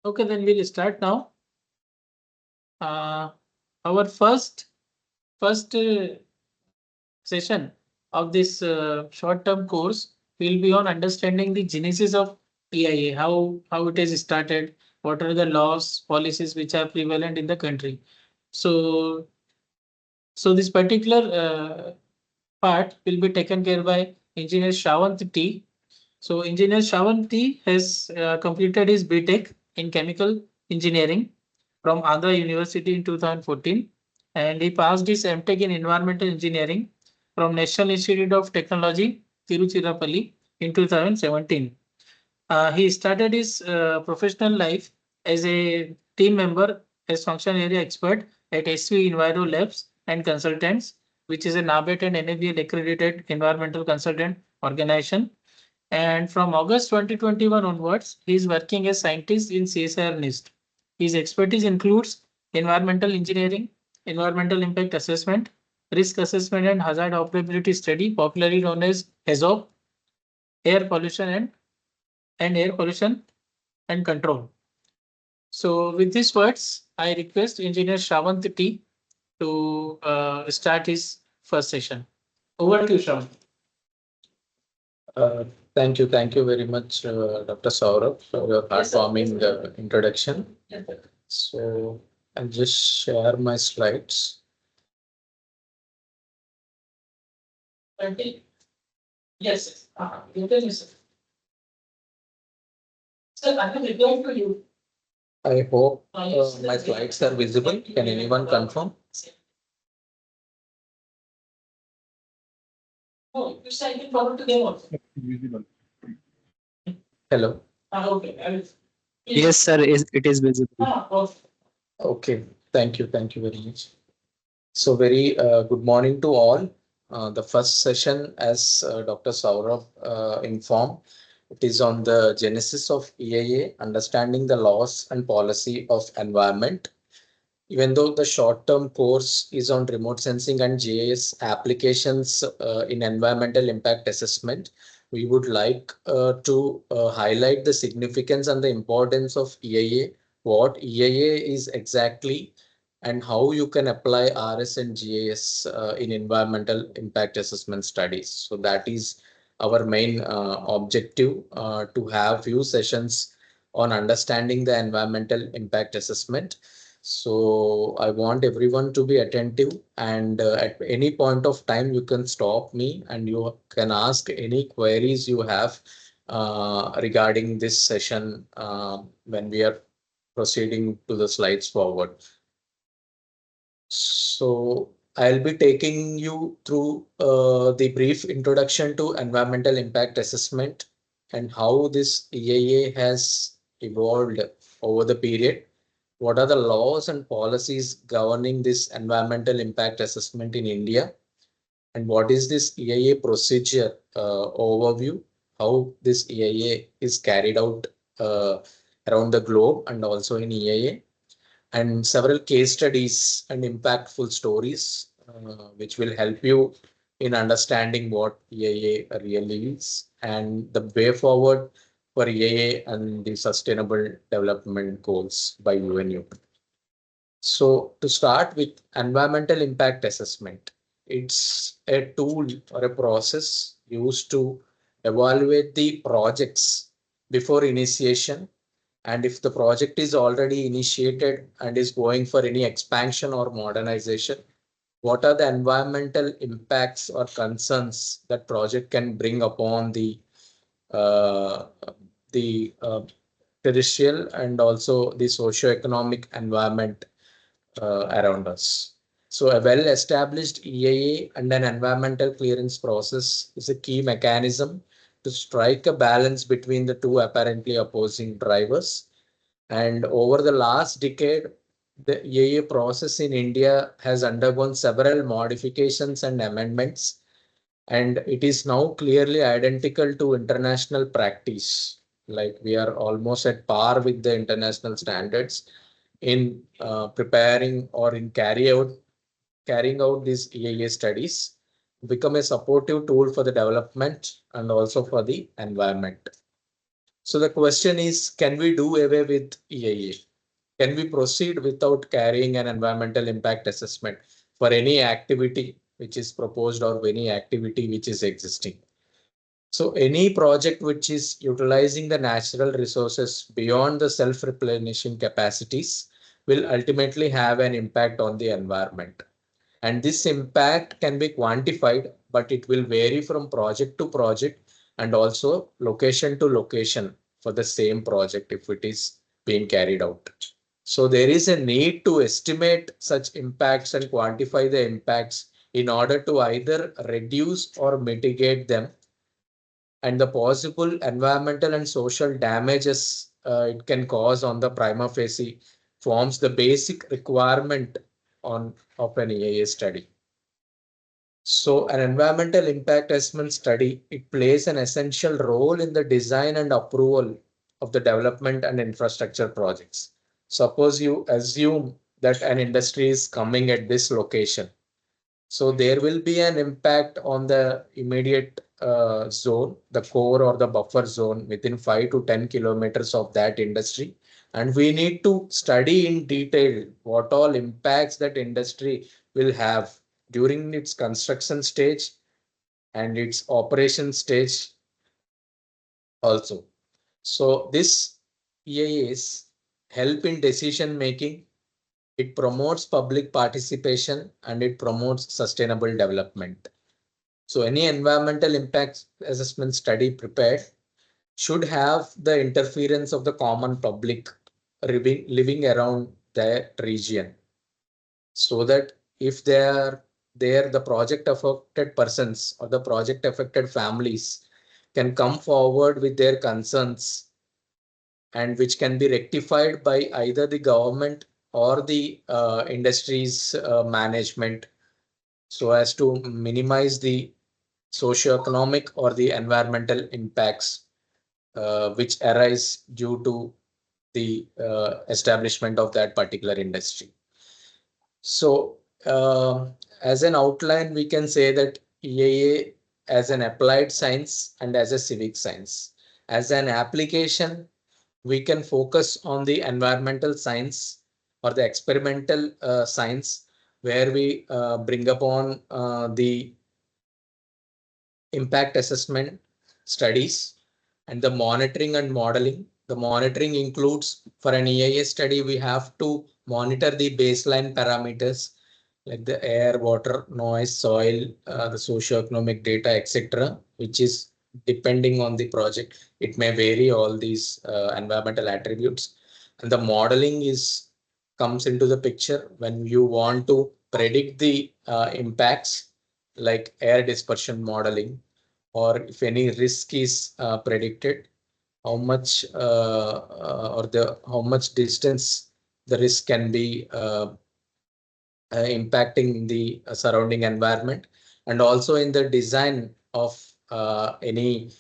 Okay, then we'll start now. Our first session of this short-term course will be on understanding the genesis of EIA, how it has started, what are the laws, policies which are prevalent in the country. So, so this particular part will be taken care by Engineer Shravant T. So, Engineer Shravant T has completed his BTech in Chemical Engineering from Andhra University in 2014, and he passed his MTech in Environmental Engineering from National Institute of Technology, Tiruchirappalli in 2017. He started his professional life as a team member as function area expert at SV Enviro Labs and Consultants, which is a NABET and NABL accredited environmental consultant organization. And from August 2021 onwards, he is working as scientist in CSIR NIST. His expertise includes environmental engineering, environmental impact assessment, risk assessment and hazard operability study, popularly known as HAZOP, air pollution and air pollution and control. So with these words, I request Engineer Shravant T to start his first session. Over to you, Shravant. Uh, thank you very much, Dr. Saurabh, for your heartwarming introduction. So I'll just share my slides. Yes. Yes. You tell me, sir. Sir, I have replied to you. I hope my slides are visible. Can anyone confirm? No, you said I can forward to them also. Hello. Okay. I will. Yes, sir, it is visible. Okay. Okay. Thank you very much. So very good morning to all. The first session, as Dr. Saurabh informed, it is on the genesis of EIA, understanding the laws and policy of environment. Even though the short-term course is on remote sensing and GIS applications in environmental impact assessment, we would like to highlight the significance and the importance of EIA, what EIA is exactly, and how you can apply RS and GIS in environmental impact assessment studies. So that is our main objective to have few sessions on understanding the environmental impact assessment. So I want everyone to be attentive, and at any point of time you can stop me and you can ask any queries you have regarding this session when we are proceeding to the slides forward. So I'll be taking you through the brief introduction to environmental impact assessment and how this EIA has evolved over the period. What are the laws and policies governing this environmental impact assessment in India? And what is this EIA procedure overview? How this EIA is carried out around the globe and also in EIA, and several case studies and impactful stories, which will help you in understanding what EIA really is and the way forward for EIA and the Sustainable Development Goals by UNU. So to start with environmental impact assessment, it's a tool or a process used to evaluate the projects before initiation, and if the project is already initiated and is going for any expansion or modernization, what are the environmental impacts or concerns that project can bring upon uh, the terrestrial and also the socio-economic environment around us. So a well-established EIA and an environmental clearance process is a key mechanism to strike a balance between the two apparently opposing drivers. And over the last decade, the EIA process in India has undergone several modifications and amendments, and it is now clearly identical to international practice. Like we are almost at par with the international standards in preparing or in carrying out these EIA studies, become a supportive tool for the development and also for the environment. So the question is, can we do away with EIA? Can we proceed without carrying an environmental impact assessment for any activity which is proposed or any activity which is existing? So any project which is utilizing the natural resources beyond the self-replenishing capacities will ultimately have an impact on the environment. And this impact can be quantified, but it will vary from project to project and also location to location for the same project if it is being carried out. So there is a need to estimate such impacts and quantify the impacts in order to either reduce or mitigate them, and the possible environmental and social damages it can cause on the prima facie forms the basic requirement on of an EIA study. So an environmental impact assessment study, it plays an essential role in the design and approval of the development and infrastructure projects. Suppose you assume that an industry is coming at this location. So there will be an impact on the immediate zone, the core or the buffer zone within 5 to 10 kilometers of that industry. And we need to study in detail what all impacts that industry will have during its construction stage and its operation stage also. So this EIAs help in decision making. It promotes public participation and it promotes sustainable development. So any environmental impact assessment study prepared should have the interference of the common public living around that region, so that if they are there, the project affected persons or the project affected families can come forward with their concerns, and which can be rectified by either the government or the industry's management, so as to minimize the socioeconomic or the environmental impacts which arise due to the establishment of that particular industry. So as an outline, we can say that EIA as an applied science and as a civic science. As an application, we can focus on the environmental science or the experimental science, where we bring upon the impact assessment studies and the monitoring and modeling. The monitoring includes, for an EIA study, we have to monitor the baseline parameters like the air, water, noise, soil, the socioeconomic data, etc., which is depending on the project. It may vary all these environmental attributes. And the modeling is comes into the picture when you want to predict the impacts, like air dispersion modeling, or if any risk is predicted, how much or the how much distance the risk can be impacting the surrounding environment, and also in the design of any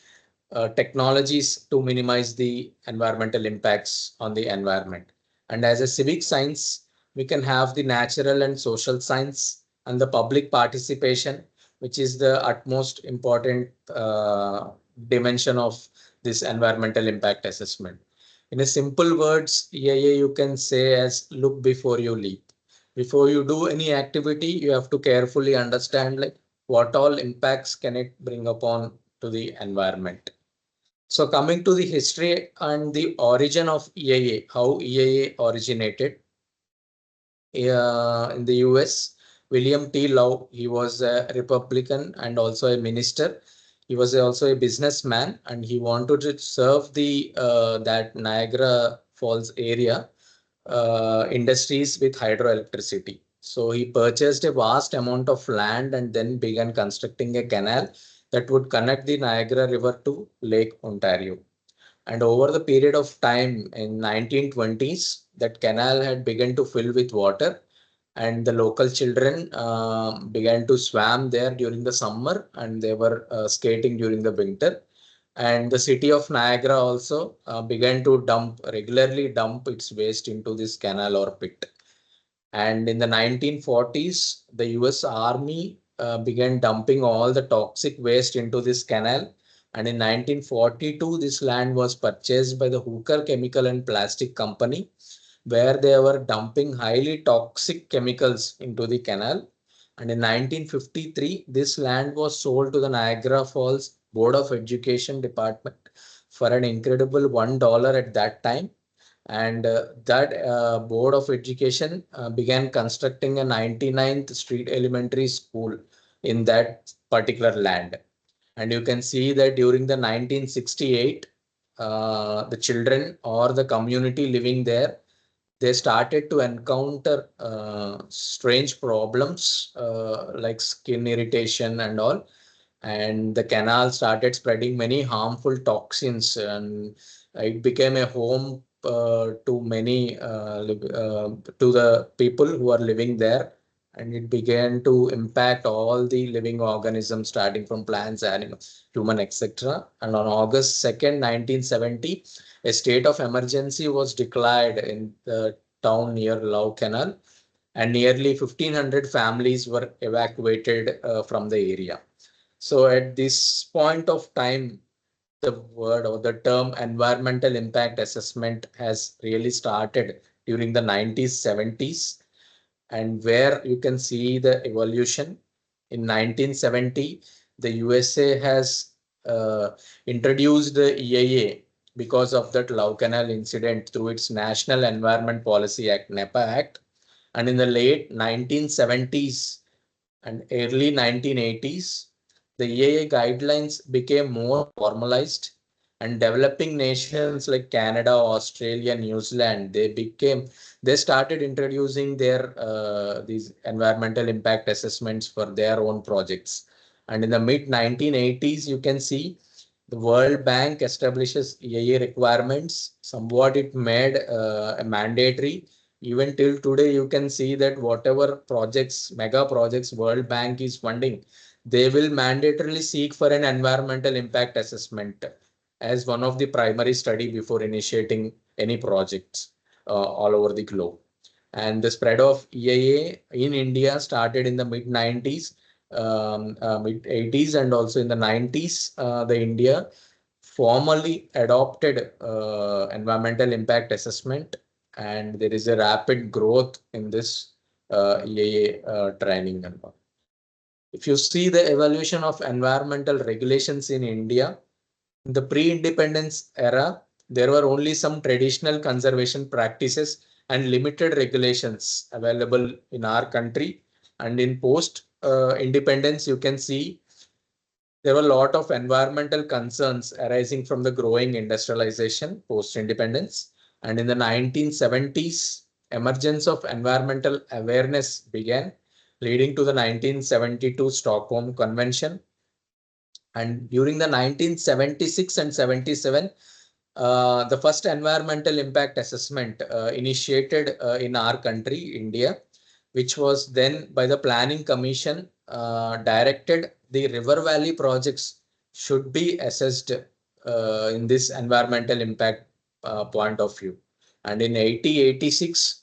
technologies to minimize the environmental impacts on the environment. And as a civic science, we can have the natural and social science and the public participation, which is the utmost important dimension of this environmental impact assessment. In a simple words, EIA you can say as look before you leap. Before you do any activity, you have to carefully understand like what all impacts can it bring upon to the environment. So coming to the history and the origin of EIA, how EIA originated in the US, William T. Lowe, he was a Republican and also a minister. He was also a businessman, and he wanted to serve the that Niagara Falls area industries with hydroelectricity. So he purchased a vast amount of land and then began constructing a canal that would connect the Niagara River to Lake Ontario. And over the period of time in 1920s, that canal had begun to fill with water, and the local children began to swam there during the summer, and they were skating during the winter. And the city of Niagara also began to regularly dump its waste into this canal or pit. And in the 1940s, the US Army began dumping all the toxic waste into this canal, And in 1942, this land was purchased by the Hooker Chemical and Plastic Company, where they were dumping highly toxic chemicals into the canal. And in 1953, this land was sold to the Niagara Falls Board of Education Department for an incredible $1 at that time. And that Board of Education began constructing a 99th Street Elementary School in that particular land. And you can see that during the 1968, the children or the community living there, they started to encounter strange problems like skin irritation and all. And the canal started spreading many harmful toxins, and it became a home to many to the people who are living there. And it began to impact all the living organisms, starting from plants, animals, human, etc. And on August 2nd, 1970, a state of emergency was declared in the town near Love Canal, and nearly 1,500 families were evacuated from the area. So at this point of time, the word or the term environmental impact assessment has really started during the 90s, 70s, and where you can see the evolution. In 1970, the USA has introduced the EIA because of that Love Canal incident through its National Environment Policy Act, NEPA Act. And in the late 1970s and early 1980s, the EIA guidelines became more formalized, and developing nations like Canada, Australia, New Zealand, they started introducing their these environmental impact assessments for their own projects. And in the mid 1980s, you can see the World Bank establishes EIA requirements. Somewhat it made a mandatory. Even till today, you can see that whatever projects, mega projects World Bank is funding, they will mandatorily seek for an environmental impact assessment as one of the primary study before initiating any projects all over the globe. And the spread of EIA in India started in the mid 90s, mid 80s, and also in the 90s, the India formally adopted environmental impact assessment, and there is a rapid growth in this EIA training and all. If you see the evaluation of environmental regulations in India, in the pre-independence era, there were only some traditional conservation practices and limited regulations available in our country. And in post-independence, you can see there were a lot of environmental concerns arising from the growing industrialization post-independence. And in the 1970s, emergence of environmental awareness began, leading to the 1972 Stockholm Convention. And during the 1976 and 77, the first environmental impact assessment initiated in our country, India, which was then by the Planning Commission directed the river valley projects should be assessed in this environmental impact point of view. And in 1886,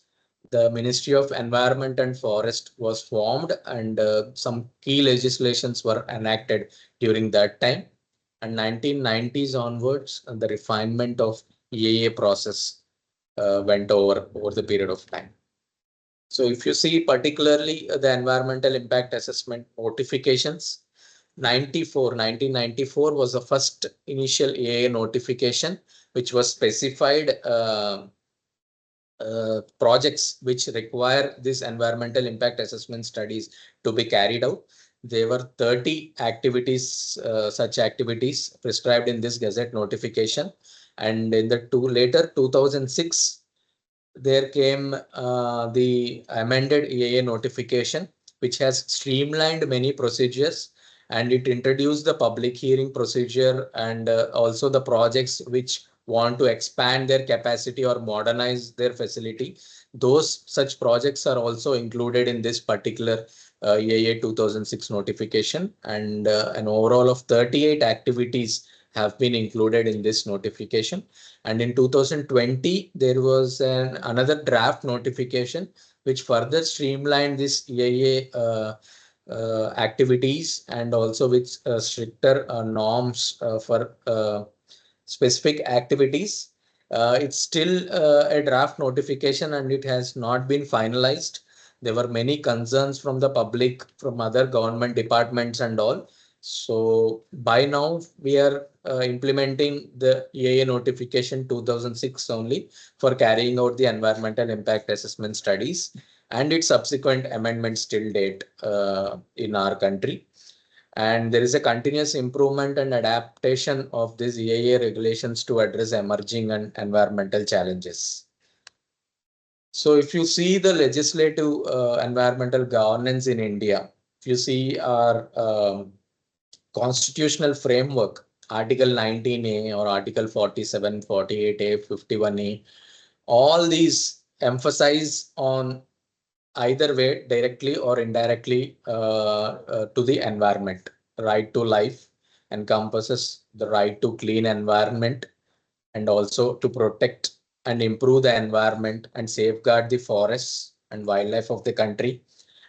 the Ministry of Environment and Forest was formed, and some key legislations were enacted during that time. And 1990s onwards, the refinement of EIA process went over the period of time. So if you see particularly the environmental impact assessment notifications, 1994 was the first initial EIA notification, which was specified projects which require this environmental impact assessment studies to be carried out. There were 30 activities, such activities prescribed in this Gazette notification. And in the later 2006, there came the amended EIA notification, which has streamlined many procedures, and it introduced the public hearing procedure, and also the projects which want to expand their capacity or modernize their facility. Those such projects are also included in this particular EIA 2006 notification, and an overall of 38 activities have been included in this notification. And in 2020, there was another draft notification which further streamlined this EIA activities and also with stricter norms for specific activities. It's still a draft notification and it has not been finalized. There were many concerns from the public, from other government departments and all. So by now we are implementing the EIA notification 2006 only for carrying out the environmental impact assessment studies and its subsequent amendments till date in our country. And there is a continuous improvement and adaptation of these EIA regulations to address emerging and environmental challenges. So if you see the legislative environmental governance in India, if you see our constitutional framework, Article 19A or Article 47, 48A, 51A, all these emphasize on either way, directly or indirectly, to the environment. Right to life encompasses the right to clean environment and also to protect and improve the environment and safeguard the forests and wildlife of the country.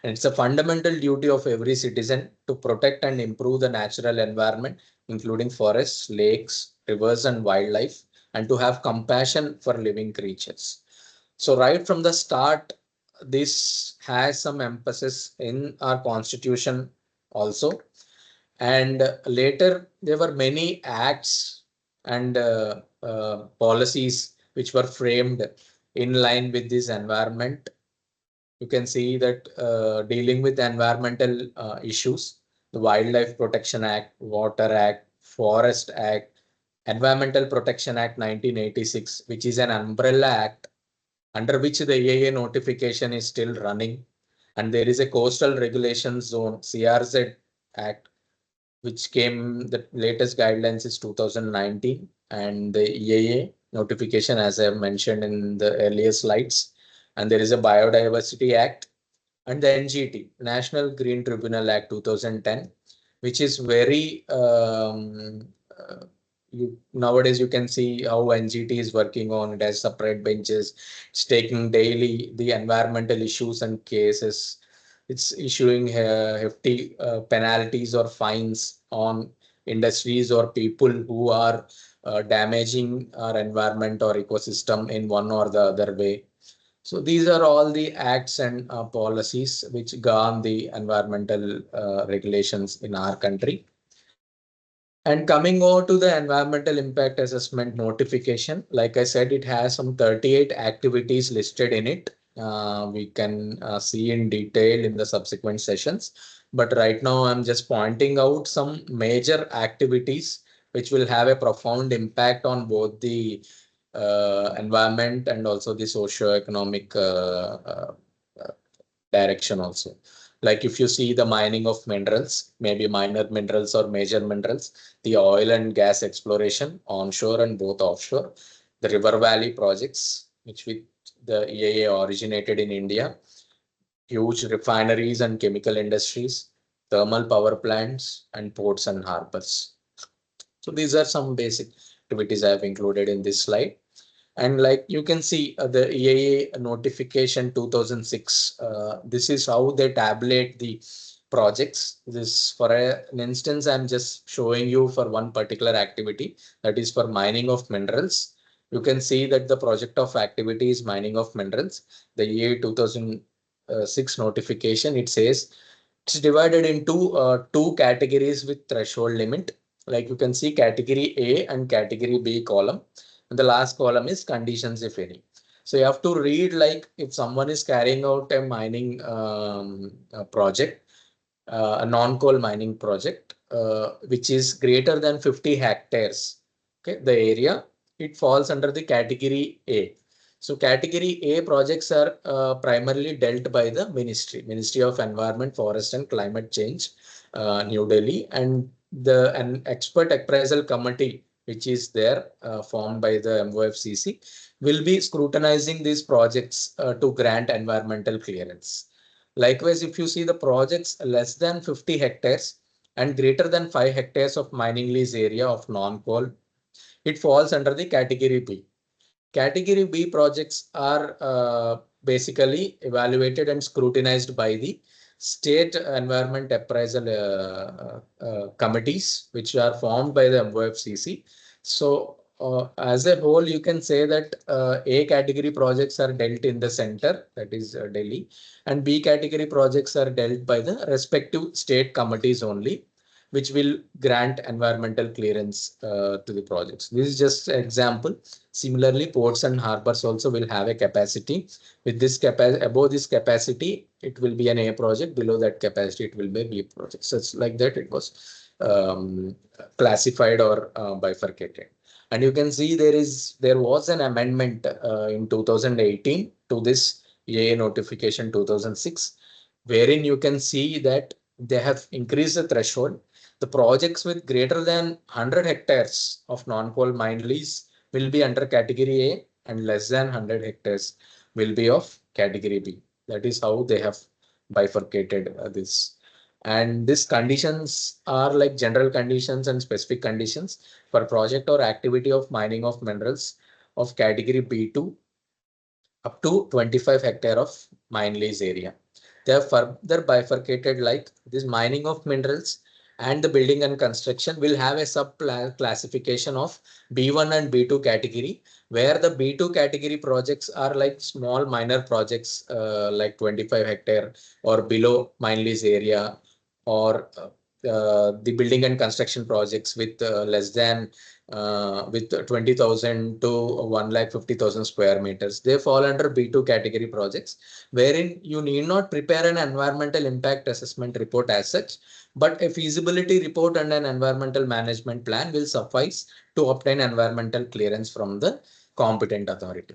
And it's a fundamental duty of every citizen to protect and improve the natural environment, including forests, lakes, rivers, and wildlife, and to have compassion for living creatures. So right from the start, this has some emphasis in our constitution also. And later, there were many acts and policies which were framed in line with this environment. You can see that dealing with environmental issues, the Wildlife Protection Act, Water Act, Forest Act, Environmental Protection Act 1986, which is an umbrella act under which the EIA notification is still running. And there is a Coastal Regulation Zone, CRZ Act, which came, the latest guidelines is 2019, and the EIA notification, as I mentioned in the earlier slides. And there is a Biodiversity Act and the NGT, National Green Tribunal Act 2010, which is very nowadays you can see how NGT is working on. It has separate benches. It's taking daily the environmental issues and cases. It's issuing hefty penalties or fines on industries or people who are damaging our environment or ecosystem in one or the other way. So these are all the acts and policies which govern the environmental regulations in our country. And coming over to the environmental impact assessment notification, like I said, it has some 38 activities listed in it. We can see in detail in the subsequent sessions. But right now, I'm just pointing out some major activities which will have a profound impact on both the environment and also the socio-economic direction also. Like if you see the mining of minerals, maybe minor minerals or major minerals, the oil and gas exploration onshore and both offshore, the river valley projects, which with the EIA originated in India, huge refineries and chemical industries, thermal power plants, and ports and harbors. So these are some basic activities I have included in this slide. And like you can see the EIA notification 2006, this is how they tabulate the projects. This for an instance, I'm just showing you for one particular activity, that is for mining of minerals. You can see that the project of activity is mining of minerals. The EIA 2006 notification, it says it's divided into two categories with threshold limit. Like you can see category A and category B column. And the last column is conditions, if any. So you have to read, like if someone is carrying out a mining project, a non-coal mining project, which is greater than 50 hectares. Okay, the area, it falls under the category A. So category A projects are primarily dealt by the Ministry of Environment, Forest and Climate Change, New Delhi, and an expert appraisal committee which is there, formed by the MOFCC, will be scrutinizing these projects to grant environmental clearance. Likewise, if you see the projects less than 50 hectares and greater than 5 hectares of mining lease area of non-coal, it falls under the category B. Category B projects are basically evaluated and scrutinized by the state environment appraisal committees, which are formed by the MOFCC. So as a whole, you can say that A category projects are dealt in the center, that is Delhi, and B category projects are dealt by the respective state committees only, which will grant environmental clearance to the projects. This is just an example. Similarly, ports and harbors also will have a capacity. With this capacity, above this capacity, it will be an A project. Below that capacity, it will be a B project. So it's like that. It was classified or bifurcated. And you can see there was an amendment in 2018 to this EIA notification 2006, wherein you can see that they have increased the threshold. The projects with greater than 100 hectares of non-coal mine lease will be under category A, and less than 100 hectares will be of category B. That is how they have bifurcated this. And these conditions are like general conditions and specific conditions for project or activity of mining of minerals of category B2 up to 25 hectare of mine lease area. They have further bifurcated like this mining of minerals and the building and construction will have a sub classification of B1 and B2 category, where the B2 category projects are like small minor projects like 25 hectare or below mine lease area, or the building and construction projects with less than with 20,000 to 1,50,000 square meters. They fall under B2 category projects, wherein you need not prepare an environmental impact assessment report as such, but a feasibility report and an environmental management plan will suffice to obtain environmental clearance from the competent authority.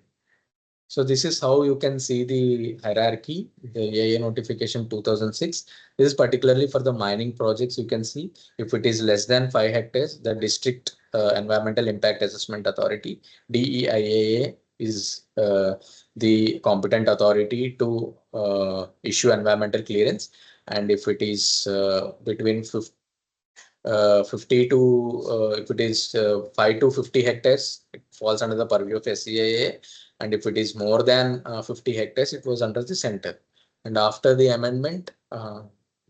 So this is how you can see the hierarchy, the EIA notification 2006. This is particularly for the mining projects. You can see if it is less than 5 hectares, the district environmental impact assessment authority, DEIAA, is the competent authority to issue environmental clearance. And if it is between 50 to if it is 5 to 50 hectares, it falls under the purview of SEIA. And if it is more than 50 hectares, it was under the center. And after the amendment,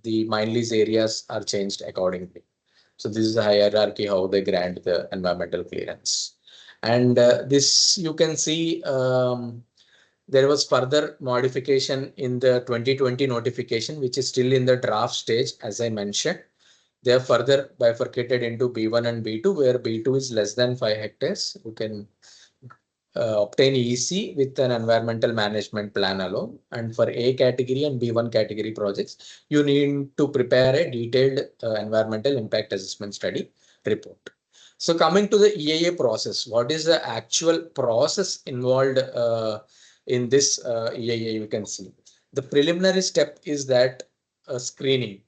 the mine lease areas are changed accordingly. So this is the hierarchy how they grant the environmental clearance. And this you can see there was further modification in the 2020 notification, which is still in the draft stage, as I mentioned. They are further bifurcated into B1 and B2, where B2 is less than 5 hectares. You can obtain EC with an environmental management plan alone. And for A category and B1 category projects, you need to prepare a detailed environmental impact assessment study report. So coming to the EIA process, what is the actual process involved in this EIA? You can see the preliminary step is that screening.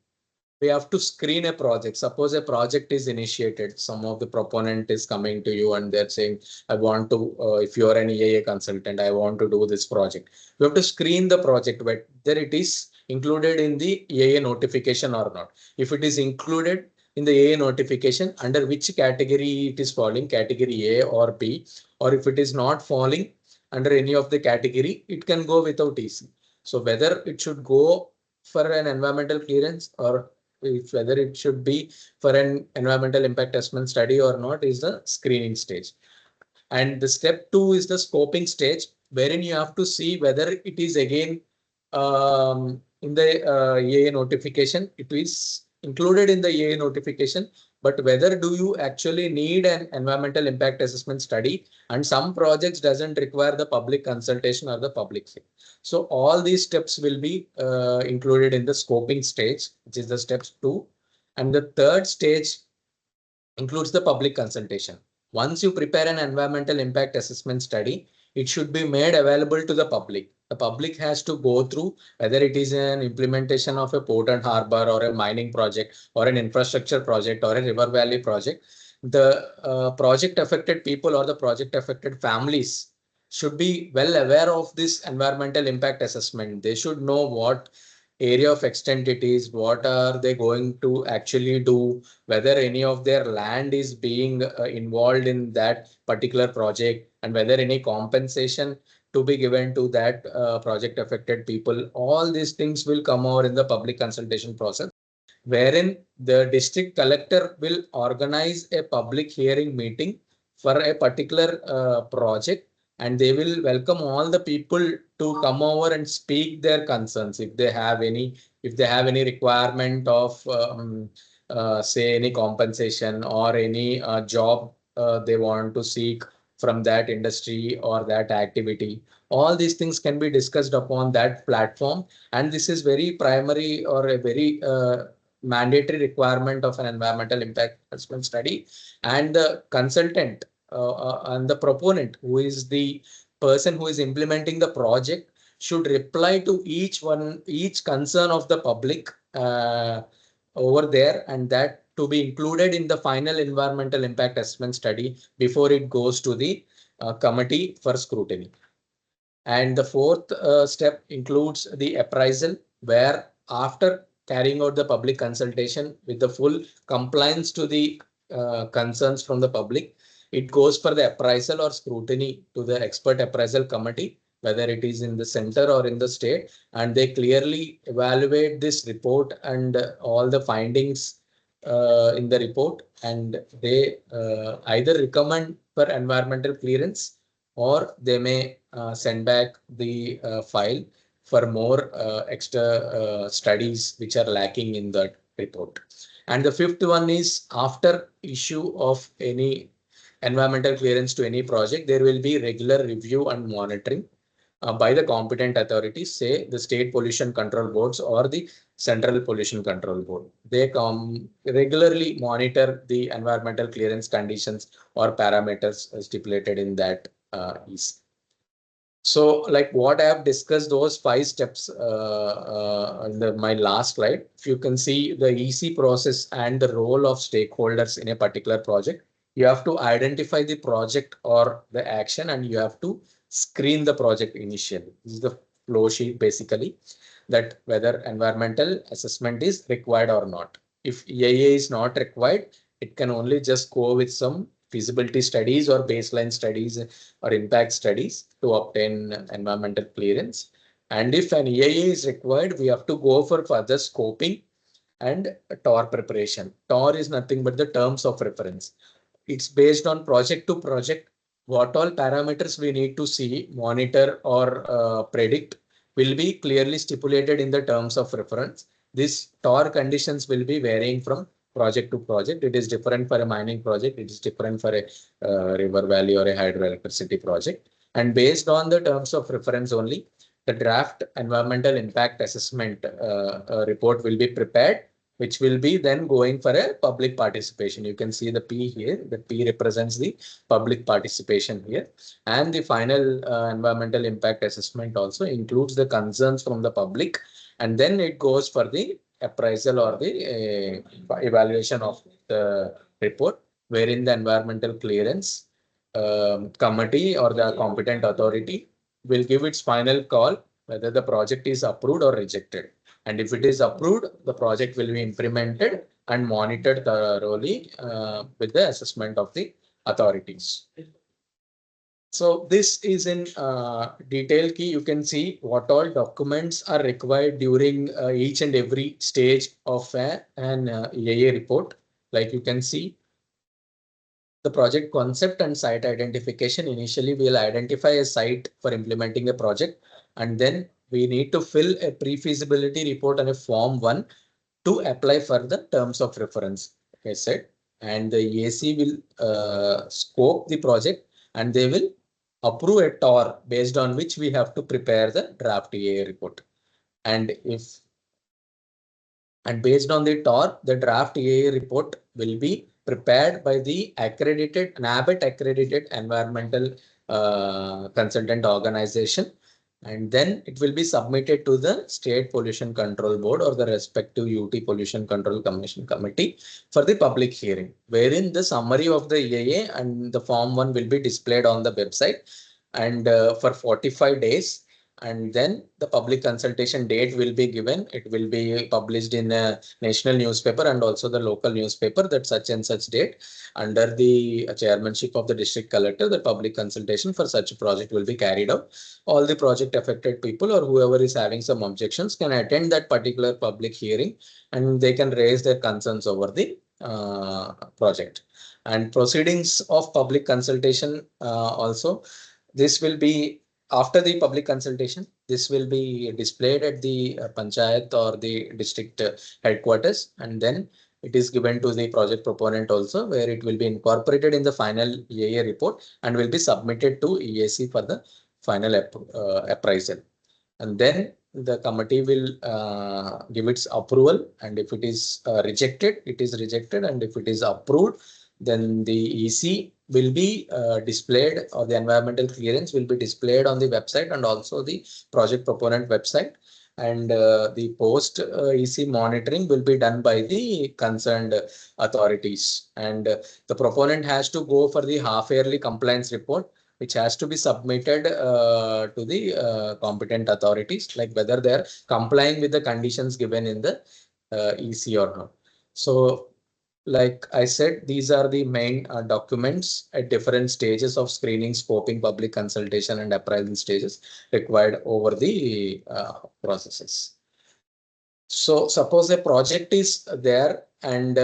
We have to screen a project. Suppose a project is initiated, some of the proponent is coming to you and they're saying, I want to, if you're an EIA consultant, I want to do this project. You have to screen the project, whether it is included in the EIA notification or not. If it is included in the EIA notification, under which category it is falling, category A or B, or if it is not falling under any of the category, it can go without EC. So whether it should go for an environmental clearance or whether it should be for an environmental impact assessment study or not is the screening stage. And the step 2 is the scoping stage, wherein you have to see whether it is again in the EIA notification, it is included in the EIA notification, but whether do you actually need an environmental impact assessment study, and some projects doesn't require the public consultation or the public hearing. So all these steps will be included in the scoping stage, which is the steps 2. And the third stage includes the public consultation. Once you prepare an environmental impact assessment study, it should be made available to the public. The public has to go through whether it is an implementation of a port and harbor or a mining project or an infrastructure project or a river valley project. The project affected people or the project affected families should be well aware of this environmental impact assessment. They should know what area of extent it is, what are they going to actually do, whether any of their land is being involved in that particular project, and whether any compensation to be given to that project affected people. All these things will come over in the public consultation process, wherein the district collector will organize a public hearing meeting for a particular project, and they will welcome all the people to come over and speak their concerns if they have any, if they have any requirement of say any compensation or any job they want to seek from that industry or that activity. All these things can be discussed upon that platform, and this is very primary or a very mandatory requirement of an environmental impact assessment study. And the consultant and the proponent, who is the person who is implementing the project, should reply to each concern of the public over there, and that to be included in the final environmental impact assessment study before it goes to the committee for scrutiny. And the fourth step includes the appraisal, where after carrying out the public consultation with the full compliance to the concerns from the public, it goes for the appraisal or scrutiny to the expert appraisal committee, whether it is in the center or in the state, and they clearly evaluate this report and all the findings in the report, and they either recommend for environmental clearance, or they may send back the file for more extra studies which are lacking in that report. And the fifth one is, after issue of any environmental clearance to any project, there will be regular review and monitoring by the competent authorities, say the state pollution control boards or the central pollution control board. They come regularly monitor the environmental clearance conditions or parameters stipulated in that EC. So, like what I have discussed, those 5 steps in my last slide, if you can see the EC process and the role of stakeholders in a particular project, you have to identify the project or the action, and you have to screen the project initially. This is the flow sheet basically, that whether environmental assessment is required or not. If EIA is not required, it can only just go with some feasibility studies or baseline studies or impact studies to obtain environmental clearance. And if an EIA is required, we have to go for further scoping and TOR preparation. TOR is nothing but the terms of reference. It's based on project to project. What all parameters we need to see, monitor, or predict will be clearly stipulated in the terms of reference. These TOR conditions will be varying from project to project. It is different for a mining project. It is different for a river valley or a hydroelectricity project. And based on the terms of reference only, the draft environmental impact assessment report will be prepared, which will be then going for a public participation. You can see the P here. The P represents the public participation here. And the final environmental impact assessment also includes the concerns from the public. And then it goes for the appraisal or the evaluation of the report, wherein the environmental clearance committee or the competent authority will give its final call whether the project is approved or rejected. And if it is approved, the project will be implemented and monitored thoroughly with the assessment of the authorities. So this is in detail key. You can see what all documents are required during each and every stage of an EIA report. Like you can see, the project concept and site identification. Initially, we'll identify a site for implementing a project, and then we need to fill a pre-feasibility report on a Form 1 to apply for the terms of reference. Okay, said, and the EAC will scope the project, and they will approve a TOR based on which we have to prepare the draft EIA report. And based on the TOR, the draft EIA report will be prepared by the accredited NABET accredited environmental consultant organization, and then it will be submitted to the State Pollution Control Board or the respective UT Pollution Control Commission committee for the public hearing, wherein the summary of the EIA and the Form 1 will be displayed on the website, and for 45 days and then the public consultation date will be given. It will be published in a national newspaper and also the local newspaper that such and such date, under the chairmanship of the district collector, the public consultation for such a project will be carried out. All the project affected people or whoever is having some objections can attend that particular public hearing, and they can raise their concerns over the project. And proceedings of public consultation also, this will be after the public consultation, this will be displayed at the panchayat or the district headquarters, and then it is given to the project proponent also, where it will be incorporated in the final EIA report and will be submitted to EAC for the final appraisal. And then the committee will give its approval, and if it is rejected, it is rejected, and if it is approved, then the EC will be displayed, or the environmental clearance will be displayed on the website and also the project proponent website. And the post EC monitoring will be done by the concerned authorities. And the proponent has to go for the half-yearly compliance report, which has to be submitted to the competent authorities, like whether they are complying with the conditions given in the EC or not. So, like I said, these are the main documents at different stages of screening, scoping, public consultation, and appraisal stages required over the processes. So suppose a project is there and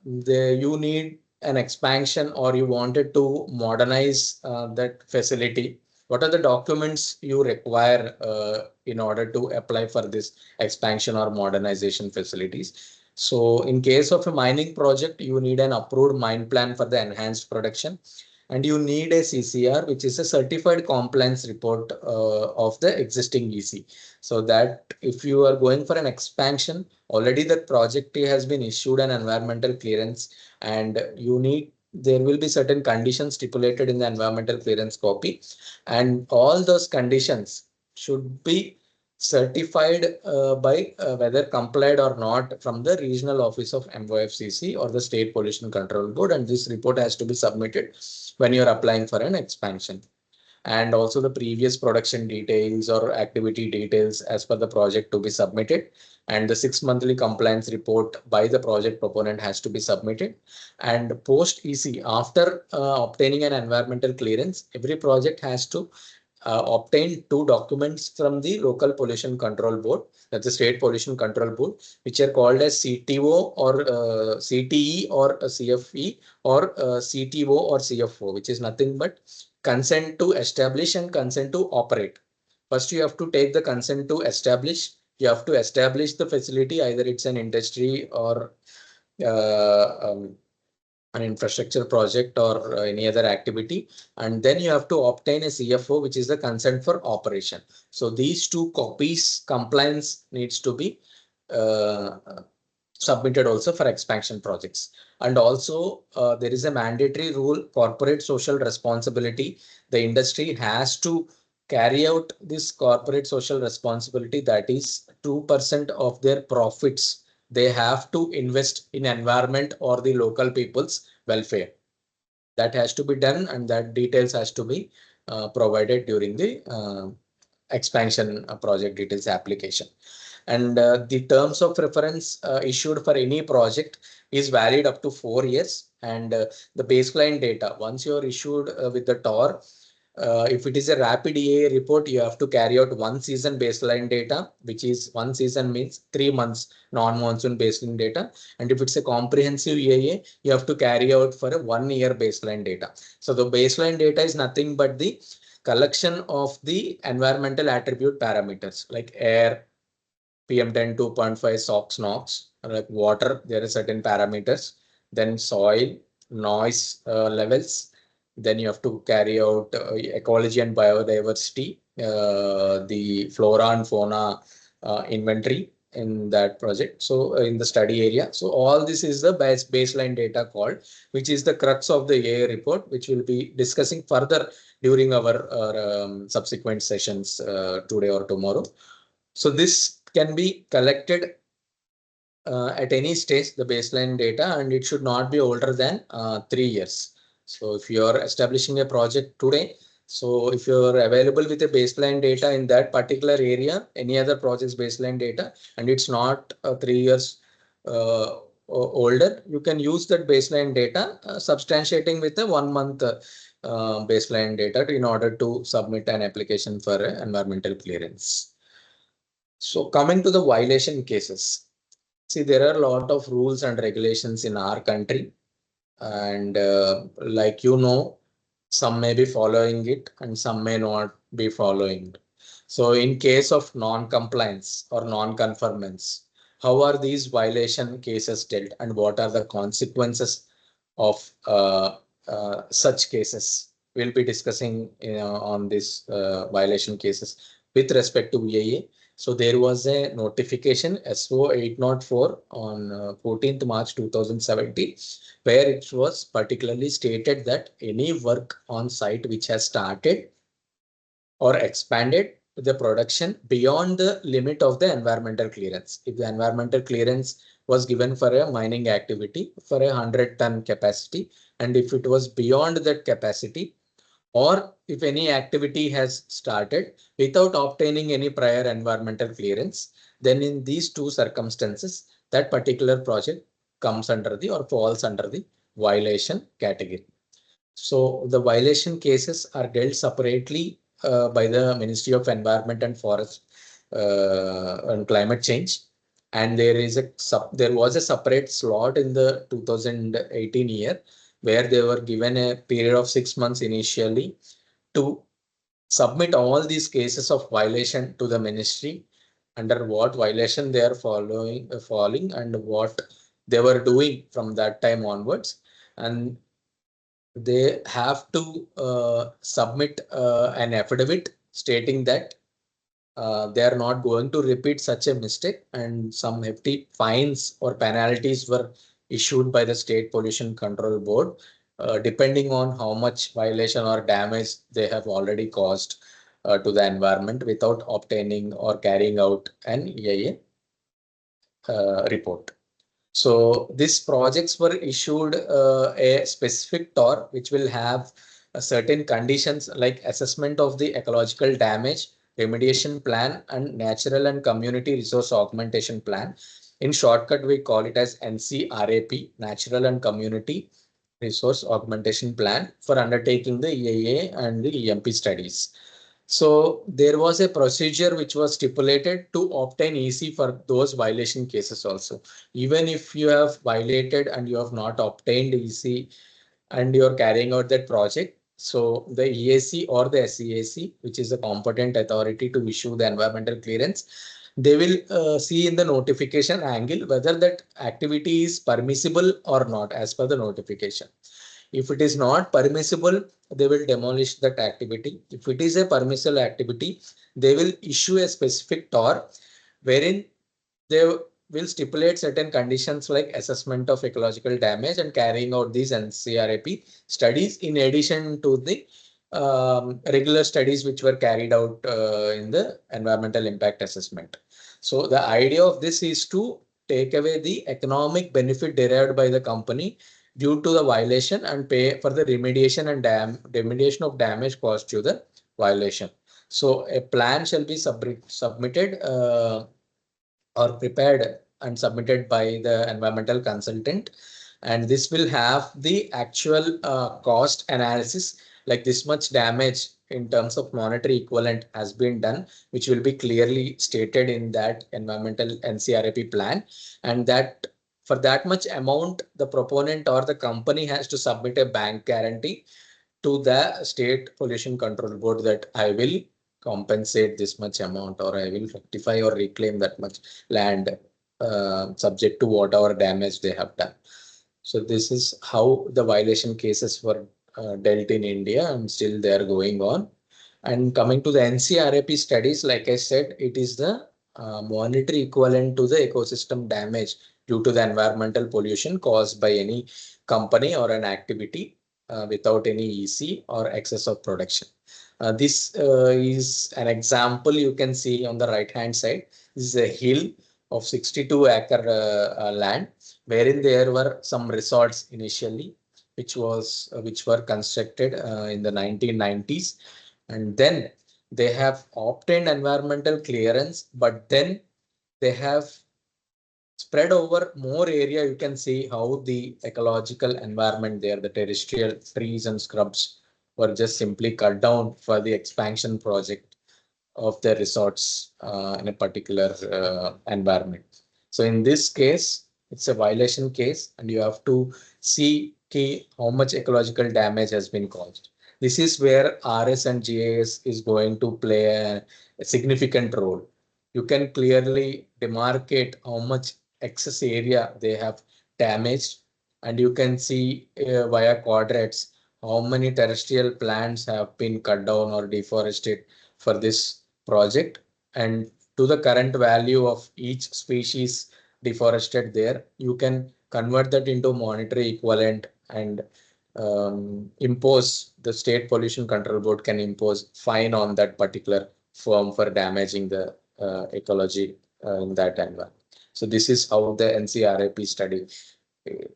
you need an expansion, or you wanted to modernize that facility. What are the documents you require in order to apply for this expansion or modernization facilities? So in case of a mining project, you need an approved mine plan for the enhanced production, and you need a CCR, which is a certified compliance report of the existing EC. So that if you are going for an expansion, already the project has been issued an environmental clearance, and there will be certain conditions stipulated in the environmental clearance copy, and all those conditions should be certified by whether complied or not from the regional office of MOFCC or the State Pollution Control Board, and this report has to be submitted when you are applying for an expansion. And also the previous production details or activity details as per the project to be submitted, and the 6 monthly compliance report by the project proponent has to be submitted. And post EC, after obtaining an environmental clearance, every project has to obtain 2 documents from the local pollution control board, that's the State Pollution Control Board, which are called as CTO or CTE or CFE or CTO or CFO, which is nothing but consent to establish and consent to operate. First, you have to take the consent to establish. You have to establish the facility, either it's an industry or an infrastructure project or any other activity. And then you have to obtain a CFO, which is the consent for operation. So these 2 copies compliance needs to be submitted also for expansion projects. And also there is a mandatory rule, corporate social responsibility. The industry has to carry out this corporate social responsibility, that is 2% of their profits they have to invest in environment or the local people's welfare. That has to be done, and that details has to be provided during the expansion project details application. And the terms of reference issued for any project is valid up to 4 years. And the baseline data, once you are issued with the TOR, if it is a rapid EIA report, you have to carry out 1 season baseline data, which is 1 season means 3 months non-monsoon baseline data. And if it's a comprehensive EIA, you have to carry out for a 1 year baseline data. So the baseline data is nothing but the collection of the environmental attribute parameters like air, PM10, 2.5, SOx, NOx, like water, there are certain parameters, then soil, noise levels. Then you have to carry out ecology and biodiversity, the flora and fauna inventory in that project. So in the study area. So all this is the baseline data called, which is the crux of the EIA report, which we'll be discussing further during our subsequent sessions today or tomorrow. So this can be collected at any stage, the baseline data, and it should not be older than 3 years. So if you are establishing a project today, So if you're available with a baseline data in that particular area, any other project's baseline data, and it's not 3 years older, you can use that baseline data, substantiating with a 1 month baseline data in order to submit an application for environmental clearance. So coming to the violation cases, see, there are a lot of rules and regulations in our country, and like some may be following it and some may not be following it. So in case of non-compliance or non-conformance, how are these violation cases dealt and what are the consequences of such cases? We'll be discussing on this violation cases with respect to EIA. So there was a notification SO 804 on 14th March 2017, where it was particularly stated that any work on site which has started or expanded the production beyond the limit of the environmental clearance. If the environmental clearance was given for a mining activity for 100-ton capacity, and if it was beyond that capacity, or if any activity has started without obtaining any prior environmental clearance, then in these two circumstances, that particular project comes under the or falls under the violation category. So the violation cases are dealt separately by the Ministry of Environment and Forest and Climate Change. And there was a separate slot in the 2018 year where they were given a period of 6 months initially to submit all these cases of violation to the ministry, under what violation they are falling and what they were doing from that time onwards. And they have to submit an affidavit stating that they are not going to repeat such a mistake, and some hefty fines or penalties were issued by the State Pollution Control Board, depending on how much violation or damage they have already caused to the environment without obtaining or carrying out an EIA report. So these projects were issued a specific TOR, which will have certain conditions like assessment of the ecological damage, remediation plan, and natural and community resource augmentation plan. In shortcut, we call it as NCRAP, Natural and Community Resource Augmentation Plan, for undertaking the EIA and the EMP studies. So there was a procedure which was stipulated to obtain EC for those violation cases also. Even if you have violated and you have not obtained EC and you're carrying out that project, so the EAC or the SEAC, which is the competent authority to issue the environmental clearance, they will see in the notification angle whether that activity is permissible or not as per the notification. If it is not permissible, they will demolish that activity. If it is a permissible activity, they will issue a specific TOR wherein they will stipulate certain conditions like assessment of ecological damage and carrying out these NCRAP studies in addition to the regular studies which were carried out in the environmental impact assessment. So the idea of this is to take away the economic benefit derived by the company due to the violation and pay for the remediation and remediation of damage caused to the violation. So a plan shall be submitted or prepared and submitted by the environmental consultant, and this will have the actual cost analysis, like this much damage in terms of monetary equivalent has been done, which will be clearly stated in that environmental NCRAP plan, and that for that much amount the proponent or the company has to submit a bank guarantee to the State Pollution Control Board that I will compensate this much amount or I will rectify or reclaim that much land subject to whatever damage they have done. So this is how the violation cases were dealt in India, and still they are going on. And coming to the NCRAP studies, like I said, it is the monetary equivalent to the ecosystem damage due to the environmental pollution caused by any company or an activity without any EC or excess of production. This is an example you can see on the right hand side. This is a hill of 62-acre land, wherein there were some resorts initially. which were constructed in the 1990s, and then they have obtained environmental clearance, but then they have spread over more area. You can see how the ecological environment there, the terrestrial trees and scrubs were just simply cut down for the expansion project of the resorts in a particular environment. So in this case, it's a violation case, and you have to see how much ecological damage has been caused. This is where RS and GIS is going to play a significant role. You can clearly demarcate how much excess area they have damaged, and you can see via quadrats how many terrestrial plants have been cut down or deforested for this project, and to the current value of each species deforested there, you can convert that into monetary equivalent, and impose, the state pollution control board can impose fine on that particular firm for damaging the ecology in that environment. So this is how the NCRAP study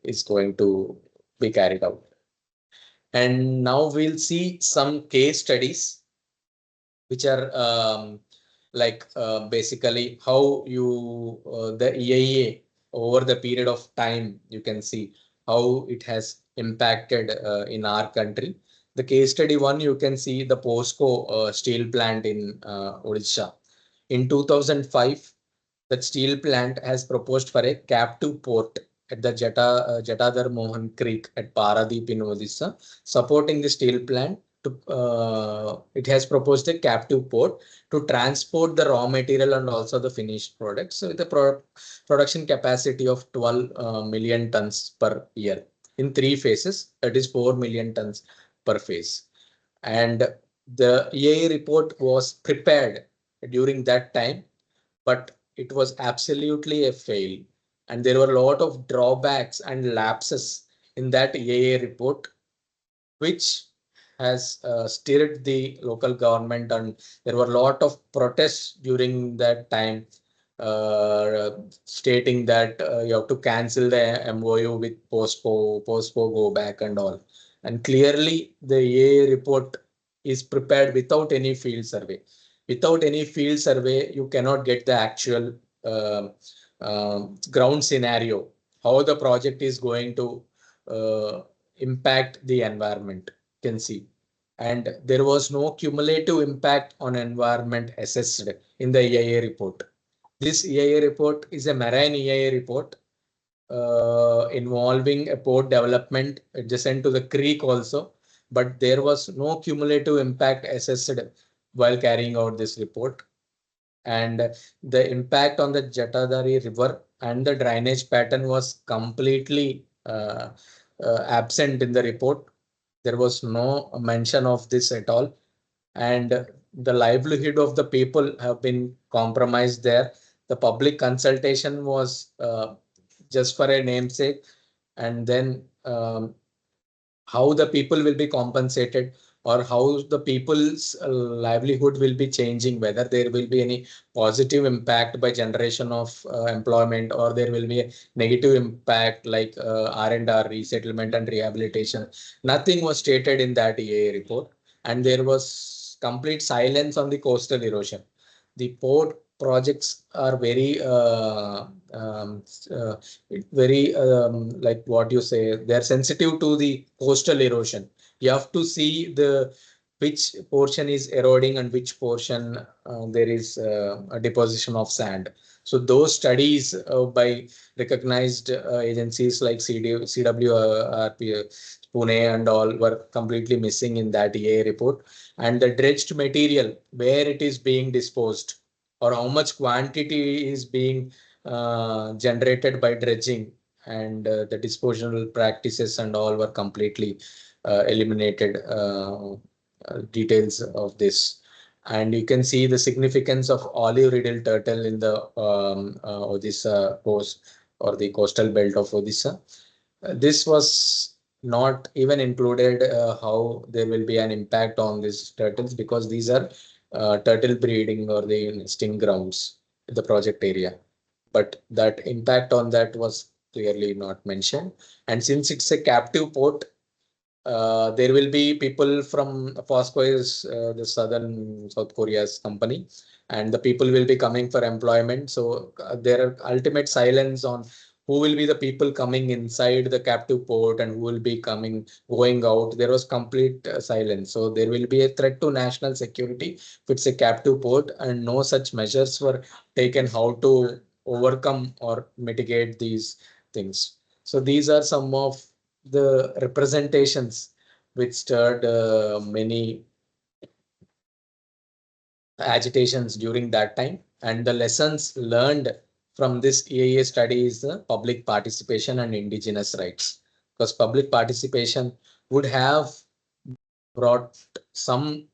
is going to be carried out. And now we'll see some case studies which are basically how you the EIA over the period of time, you can see how it has impacted in our country. The case study one, you can see the POSCO steel plant in Odisha. In 2005, that steel plant has proposed for a captive port at the Jatadhar Mohan Creek at Paradeep in Odisha, supporting the steel plant. It has proposed a captive port to transport the raw material and also the finished products, so with a production capacity of 12 million tons per year in 3 phases, that is 4 million tons per phase. And the EIA report was prepared during that time, but it was absolutely a fail. And there were a lot of drawbacks and lapses in that EIA report, which has stirred the local government, and there were a lot of protests during that time, stating that you have to cancel the MOU with POSCO go back and all. And clearly the EIA report is prepared without any field survey. Without any field survey, you cannot get the actual ground scenario, how the project is going to impact the environment, you can see. And there was no cumulative impact on environment assessed in the EIA report. This EIA report is a marine EIA report involving a port development adjacent to the creek also, but there was no cumulative impact assessed while carrying out this report. And the impact on the Jatadhari river and the drainage pattern was completely absent in the report. There was no mention of this at all. And the livelihood of the people have been compromised there. The public consultation was just for a namesake. And then how the people will be compensated, or how the people's livelihood will be changing, whether there will be any positive impact by generation of employment, or there will be a negative impact like R&R, resettlement and rehabilitation. Nothing was stated in that EIA report, and there was complete silence on the coastal erosion. The port projects are very like what you say, they're sensitive to the coastal erosion. You have to see the which portion is eroding and which portion there is a deposition of sand. So those studies by recognized agencies like CWRP, Pune and all were completely missing in that EIA report. And the dredged material, where it is being disposed, or how much quantity is being generated by dredging, and the disposal practices and all were completely eliminated, details of this. And you can see the significance of olive riddle turtle in the Odisha coast, or the coastal belt of Odisha. This was not even included, how there will be an impact on these turtles, because these are turtle breeding or the nesting grounds in the project area. But that impact on that was clearly not mentioned. And since it's a captive port, There will be people from Fosco is the southern South Korea's company, and the people will be coming for employment. So there are ultimate silence on who will be the people coming inside the captive port and who will be coming going out. There was complete silence. So there will be a threat to national security if it's a captive port, and no such measures were taken how to overcome or mitigate these things. So these are some of the representations which stirred many agitations during that time. And the lessons learned from this EIA study is the public participation and indigenous rights. Because public participation would have brought some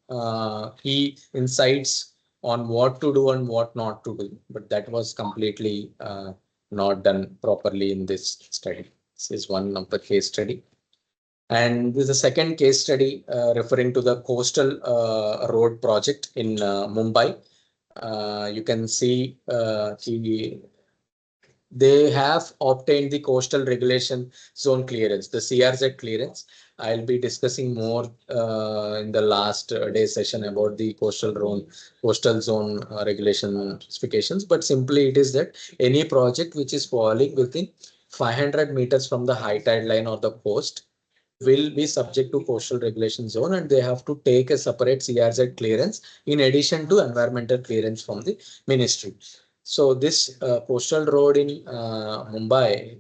key insights on what to do and what not to do, but that was completely not done properly in this study. This is one of the case study. And this is a second case study referring to the coastal road project in Mumbai. You can see they have obtained the coastal regulation zone clearance, the CRZ clearance. I'll be discussing more in the last day session about the coastal zone regulation specifications. But simply it is that any project which is falling within 500 meters from the high tide line or the coast will be subject to coastal regulation zone, and they have to take a separate CRZ clearance in addition to environmental clearance from the ministry. So this coastal road in Mumbai,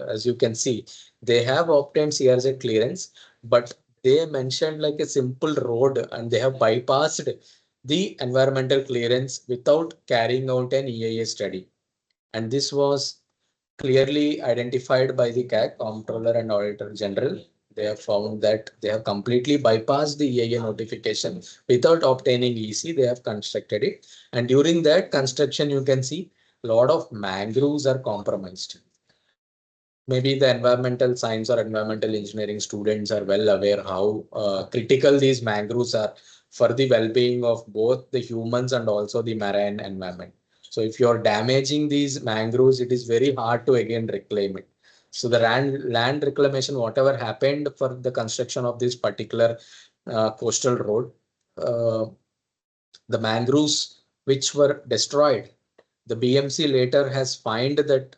as you can see, they have obtained CRZ clearance, but they mentioned like a simple road and they have bypassed the environmental clearance without carrying out an EIA study. And this was clearly identified by the CAG, Comptroller and Auditor General. They have found that they have completely bypassed the EIA notification without obtaining EC. They have constructed it. And during that construction, you can see a lot of mangroves are compromised. Maybe the environmental science or environmental engineering students are well aware how critical these mangroves are for the well-being of both the humans and also the marine environment. So if you're damaging these mangroves, it is very hard to again reclaim it. So the land reclamation, whatever happened for the construction of this particular coastal road, uh, the mangroves which were destroyed, the BMC later has fined that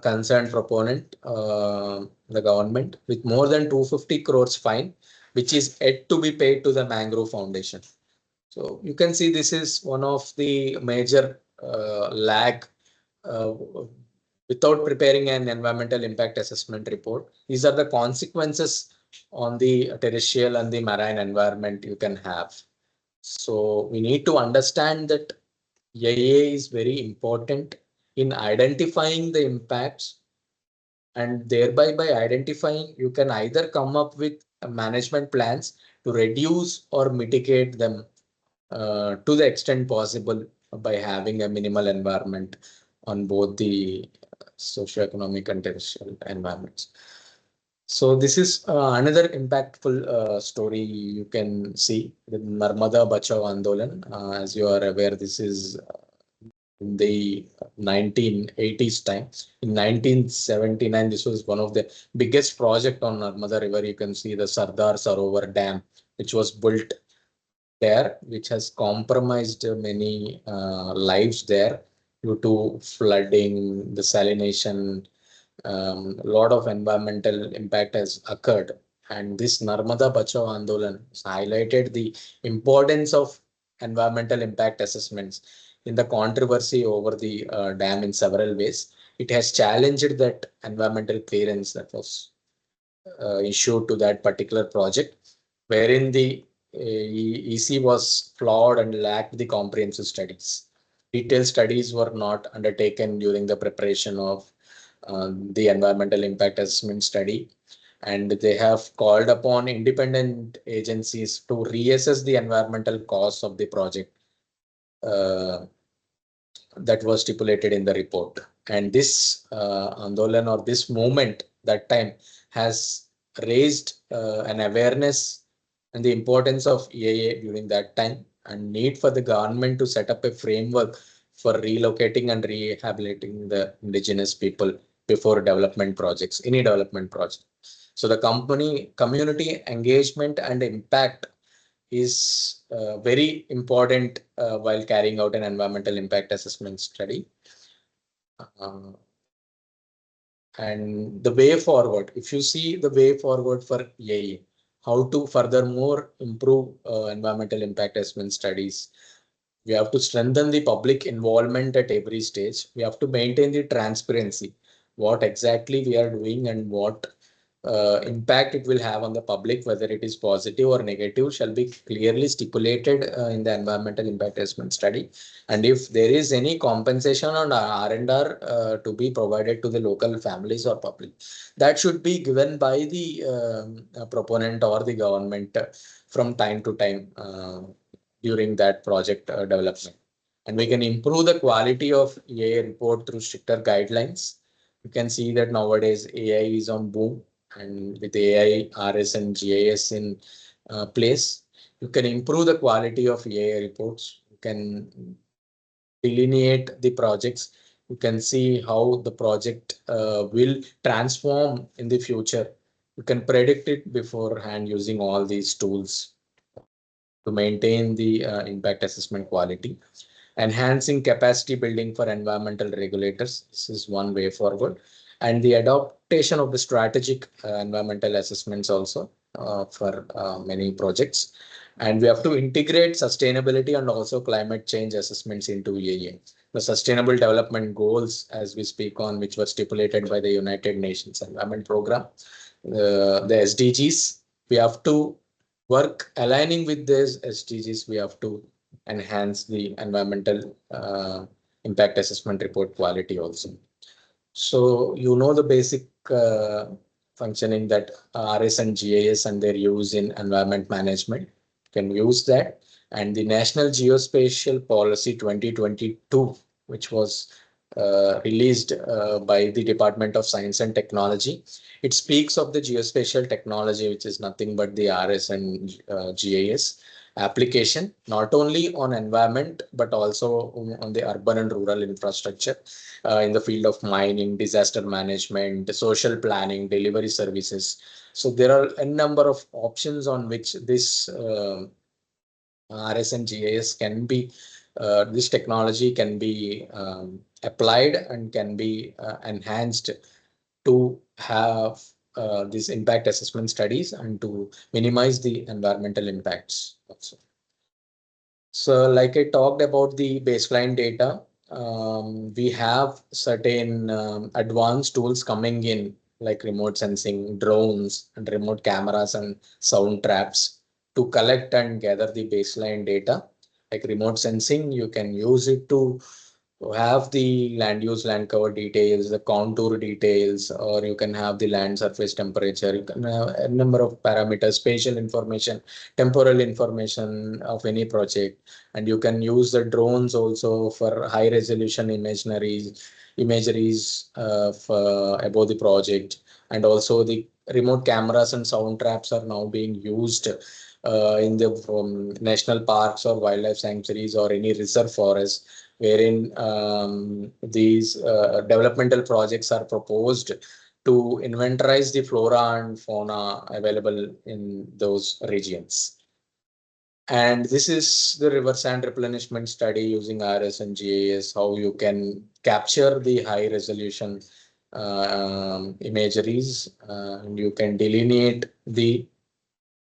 concerned proponent, the government, with more than 250 crores fine, which is yet to be paid to the Mangrove Foundation. So you can see this is one of the major lag uh, without preparing an environmental impact assessment report. These are the consequences on the terrestrial and the marine environment you can have. So we need to understand that EIA is very important in identifying the impacts, and thereby by identifying you can either come up with management plans to reduce or mitigate them to the extent possible by having a minimal environment on both the socioeconomic and terrestrial environments. So this is another impactful story you can see with Narmada Bachao Andolan. As you are aware, this is in the 1980s time. In 1979, this was one of the biggest project on Narmada River. You can see the Sardar Sarovar Dam, which was built there, which has compromised many lives there due to flooding, the salination. A lot of environmental impact has occurred. And this Narmada Bachao Andolan has highlighted the importance of environmental impact assessments in the controversy over the dam in several ways. It has challenged that environmental clearance that was issued to that particular project, wherein the EC was flawed and lacked the comprehensive studies. Detailed studies were not undertaken during the preparation of the environmental impact assessment study, and they have called upon independent agencies to reassess the environmental costs of the project that was stipulated in the report. And this Andolan or this movement that time has raised an awareness and the importance of EIA during that time, and need for the government to set up a framework for relocating and rehabilitating the indigenous people before development projects, any development project. So the community engagement and impact is very important while carrying out an environmental impact assessment study. Uh, and the way forward, if you see the way forward for EIA, how to furthermore improve environmental impact assessment studies, we have to strengthen the public involvement at every stage. We have to maintain the transparency, what exactly we are doing and what impact it will have on the public, whether it is positive or negative, shall be clearly stipulated in the environmental impact assessment study. And if there is any compensation on R&R to be provided to the local families or public, that should be given by the proponent or the government from time to time during that project development. And we can improve the quality of EIA report through stricter guidelines. You can see that nowadays AI is on boom, and with AI, RS, and GIS in place, you can improve the quality of EIA reports. You can delineate the projects. You can see how the project will transform in the future. You can predict it beforehand using all these tools to maintain the impact assessment quality. Enhancing capacity building for environmental regulators. This is one way forward. And the adaptation of the strategic environmental assessments also for many projects. And we have to integrate sustainability and also climate change assessments into EIA. The Sustainable Development Goals, as we speak on, which were stipulated by the United Nations Environment Program, the SDGs, we have to work aligning with these SDGs. We have to enhance the environmental impact assessment report quality also. So you know the basic functioning that RS and GIS and their use in environment management can use that. And the National Geospatial Policy 2022, which was released by the Department of Science and Technology. It speaks of the geospatial technology, which is nothing but the RS and GIS application, not only on environment, but also on the urban and rural infrastructure in the field of mining, disaster management, social planning, delivery services. So there are a number of options on which this RS and GIS can be, this technology can be applied and can be enhanced to have these impact assessment studies and to minimize the environmental impacts also. So like I talked about the baseline data, we have certain advanced tools coming in like remote sensing, drones, and remote cameras and sound traps to collect and gather the baseline data. Like remote sensing, you can use it to have the land use, land cover details, the contour details, or you can have the land surface temperature. You can have a number of parameters, spatial information, temporal information of any project. And you can use the drones also for high resolution imageries for above the project. And also the remote cameras and sound traps are now being used in the national parks or wildlife sanctuaries or any reserve forests, wherein these developmental projects are proposed to inventorize the flora and fauna available in those regions. And this is the river sand replenishment study using RS and GIS, how you can capture the high resolution imageries, and you can delineate the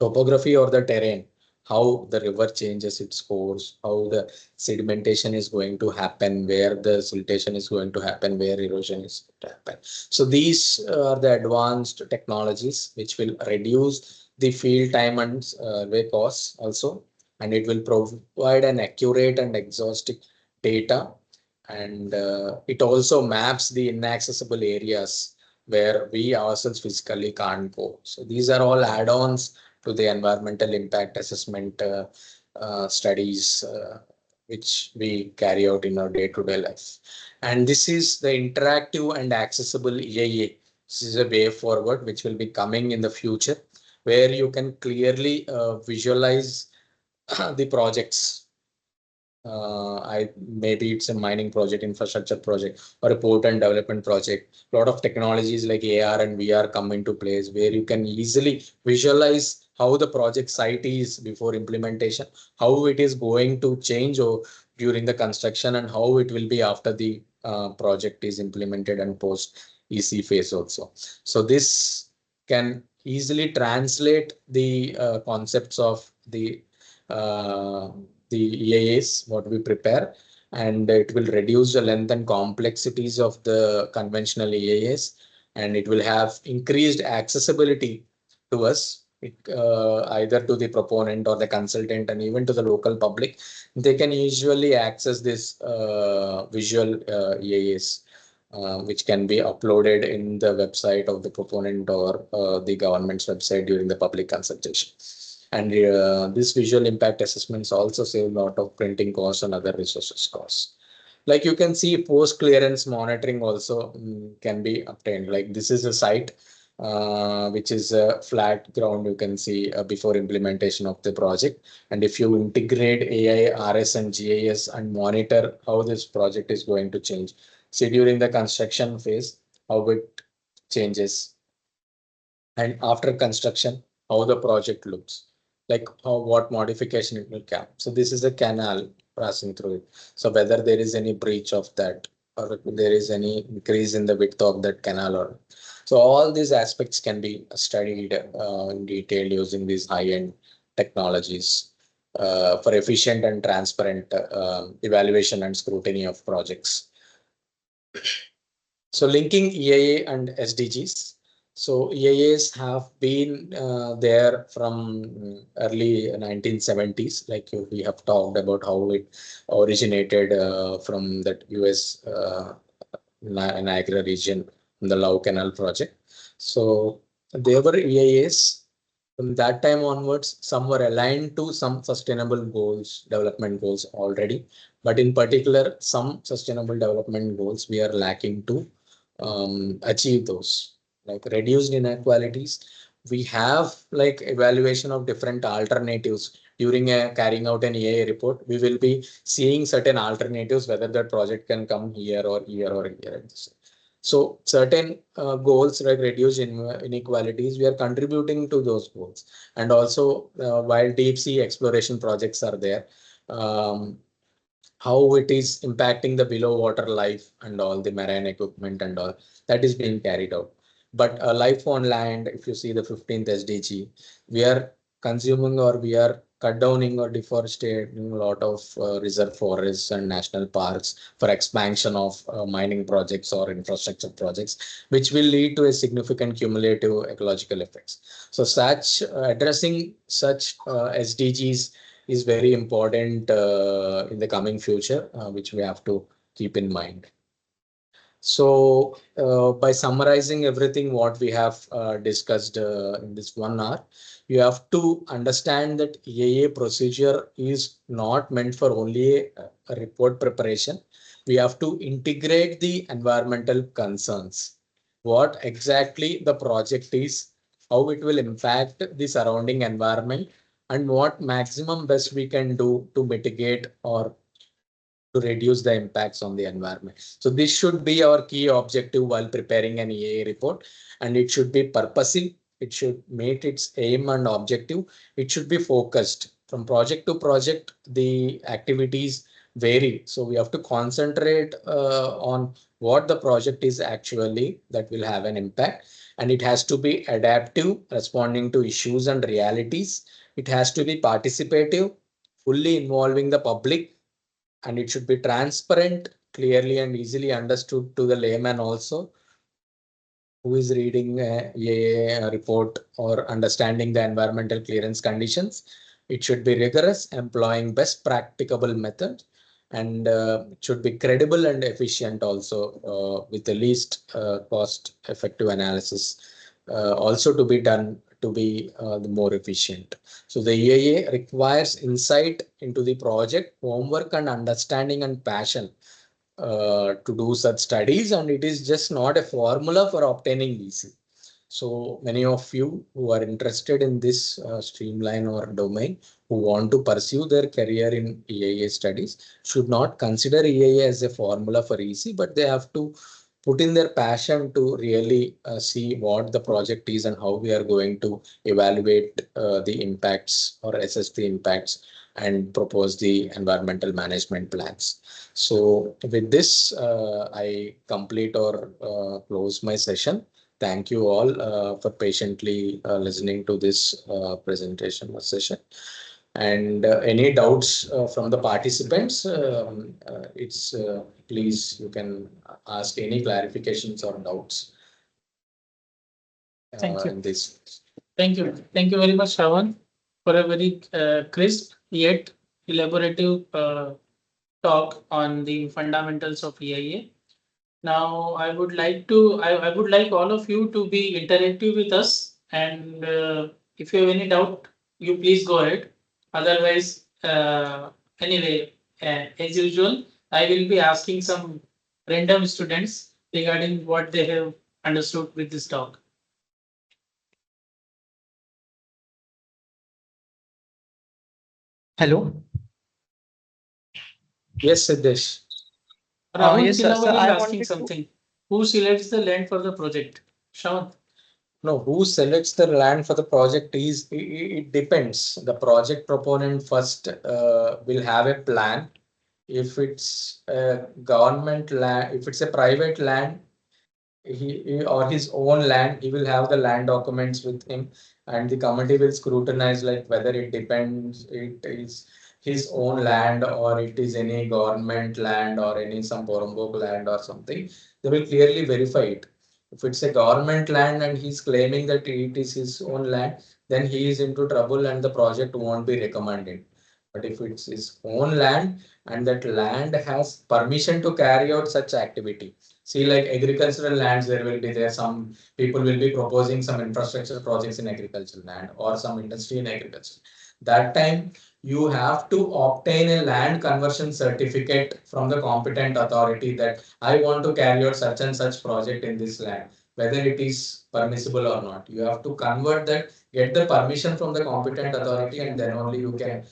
topography or the terrain, how the river changes its course, how the sedimentation is going to happen, where the siltation is going to happen, where erosion is going to happen. So these are the advanced technologies which will reduce the field time and way costs also, and it will provide an accurate and exhaustive data. And it also maps the inaccessible areas where we ourselves physically can't go. So these are all add-ons to the environmental impact assessment studies which we carry out in our day-to-day life. And this is the interactive and accessible EIA. This is a way forward which will be coming in the future, where you can clearly visualize the projects maybe it's a mining project, infrastructure project, or a port and development project. A lot of technologies like AR and VR come into place where you can easily visualize how the project site is before implementation, how it is going to change or during the construction, and how it will be after the project is implemented and post EC phase also. So this can easily translate the concepts of uh, the EIAs, what we prepare, and it will reduce the length and complexities of the conventional EIAs, and it will have increased accessibility to us, either to the proponent or the consultant, and even to the local public. They can usually access this visual EIAs. Which can be uploaded in the website of the proponent or the government's website during the public consultation. And this visual impact assessments also save a lot of printing costs and other resources costs. Like you can see, post clearance monitoring also can be obtained. Like this is a site which is a flat ground, you can see before implementation of the project. And if you integrate AI, RS and GIS and monitor how this project is going to change. See during the construction phase, how it changes, and after construction, how the project looks, like how what modification it will cap. So this is a canal passing through it. So whether there is any breach of that, or there is any increase in the width of that canal, or so all these aspects can be studied in detail using these high-end technologies for efficient and transparent evaluation and scrutiny of projects. So linking EIA and SDGs. So EIAs have been there from early 1970s, like we have talked about how it originated from that US Niagara region, the Love Canal project. So there were EIAs from that time onwards. Some were aligned to some sustainable goals, development goals already, but in particular, some sustainable development goals we are lacking to achieve those, like reduced inequalities. We have like evaluation of different alternatives during carrying out an EIA report. We will be seeing certain alternatives, whether that project can come here or here or here. So certain goals like reduce inequalities, we are contributing to those goals. And also while deep sea exploration projects are there, um, how it is impacting the below water life and all the marine equipment and all that is being carried out. But life on land, if you see the 15th SDG, we are consuming or we are cut downing or deforesting a lot of reserve forests and national parks for expansion of mining projects or infrastructure projects, which will lead to a significant cumulative ecological effects. So such addressing such SDGs is very important in the coming future, which we have to keep in mind. So, by summarizing everything what we have discussed in this 1 hour, you have to understand that EIA procedure is not meant for only a report preparation. We have to integrate the environmental concerns, what exactly the project is, how it will impact the surrounding environment, and what maximum best we can do to mitigate or to reduce the impacts on the environment. So this should be our key objective while preparing an EIA report, and it should be purposive. It should meet its aim and objective. It should be focused. From project to project, the activities vary. So we have to concentrate on what the project is actually that will have an impact, and it has to be adaptive, responding to issues and realities. It has to be participative, fully involving the public, and it should be transparent, clearly and easily understood to the layman also, who is reading a report or understanding the environmental clearance conditions. It should be rigorous, employing best practicable method, and it should be credible and efficient also, with the least cost effective analysis also to be done to be the more efficient. So the EIA requires insight into the project, homework and understanding and passion to do such studies, and it is just not a formula for obtaining VC. So many of you who are interested in this streamline or domain, who want to pursue their career in EIA studies, should not consider EIA as a formula for easy, but they have to put in their passion to really see what the project is and how we are going to evaluate the impacts or assess the impacts and propose the environmental management plans. So with this, I complete or close my session. Thank you all for patiently listening to this presentation or session. And any doubts from the participants, it's please you can ask any clarifications or doubts Thank you. in this. Thank you. Thank you very much, Shravan, for a very crisp yet elaborative talk on the fundamentals of EIA. Now, I would like all of you to be interactive with us, and if you have any doubt, you please go ahead. Otherwise, anyway, as usual, I will be asking some random students regarding what they have understood with this talk. Hello. Yes, Siddesh. Rahul Yes, sir. So Tilawal is I asking wanted to. something. Who selects the land for the project? Shravan. No, who selects the land for the project is it depends. The project proponent first will have a plan. If it's a government land, if it's a private land, or his own land, he will have the land documents with him, and the committee will scrutinize like whether it depends, it is his own land or it is any government land or any some Porambok land or something. They will clearly verify it. If it's a government land and he's claiming that it is his own land, then he is into trouble and the project won't be recommended. But if it's his own land and that land has permission to carry out such activity, see like agricultural lands, there will be there some people will be proposing some infrastructure projects in agricultural land or some industry in agriculture. That time you have to obtain a land conversion certificate from the competent authority that I want to carry out such and such project in this land, whether it is permissible or not. You have to convert that, get the permission from the competent authority, and then only you can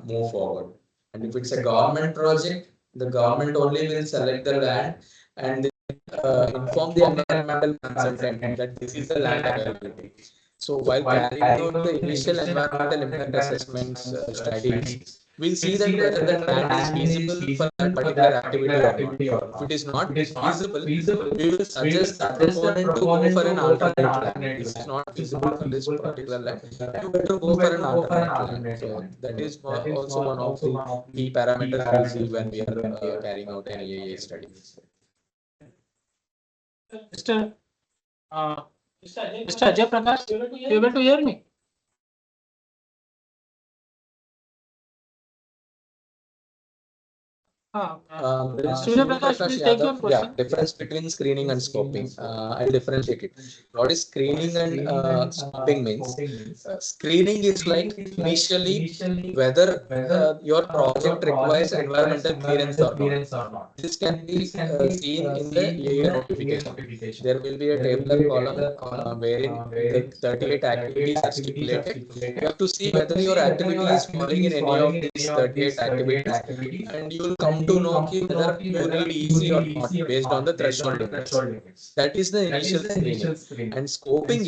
move forward. And if it's a government project, the government only will select the land and inform the environmental consultant that this is the land availability. So while carrying out the initial environmental impact assessments studies, we'll see that whether that land is feasible for that particular activity or not. If it is not feasible, we will suggest the proponent to go for an alternate land. If it's not feasible for this particular land, you better go for an alternate land. So that is also one of the key parameters we see when we are carrying out an EIA study. Mr. Uh, Mr. Ajay Prakash, you able to hear me? Surya Prakash, please take your Yadav, yeah, question. difference between screening and scoping. I'll differentiate it. What is screening and scoping means? Screening is like initially whether your project requires environmental clearance or not. This can be seen in the EIA notification. There will be a tabular column wherein the 38 activities are stipulated. You have to see whether your activity is falling in any of these 38 activities, and you will come to know whether you need EC or not based on the threshold limits. That is the initial screening. And scoping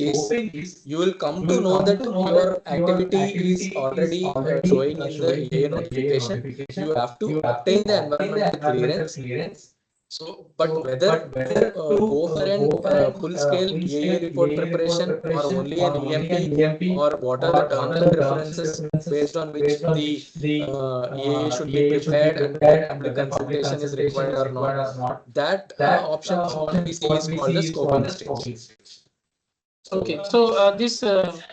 is you will come to know that your activity is already showing in the EIA notification. You have to obtain the environmental clearance. So, but whether to go for an full-scale EIA report preparation or only an EMP, or what are the terms and references based on which the EIA should be prepared and then public consultation is required or not, that options what we see is called the scoping stage. Okay, so this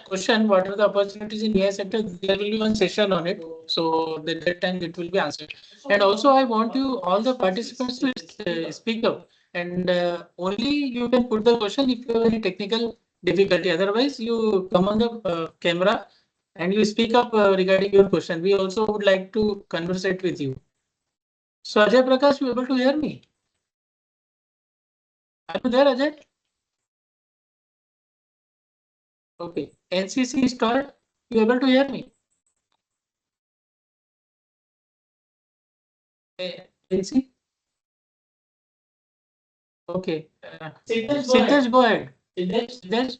question, what are the opportunities in AI sector? There will be one session on it, so at that time it will be answered. And also, I want you all the participants to speak up, and only you can put the question if you have any technical difficulty. Otherwise, you come on the camera and you speak up regarding your question. We also would like to conversate with you. So Ajay Prakash, you able to hear me? Are you there, Ajay? Okay. NCC installed. You able to hear me? NC? Okay. Siddesh, go ahead. Siddesh,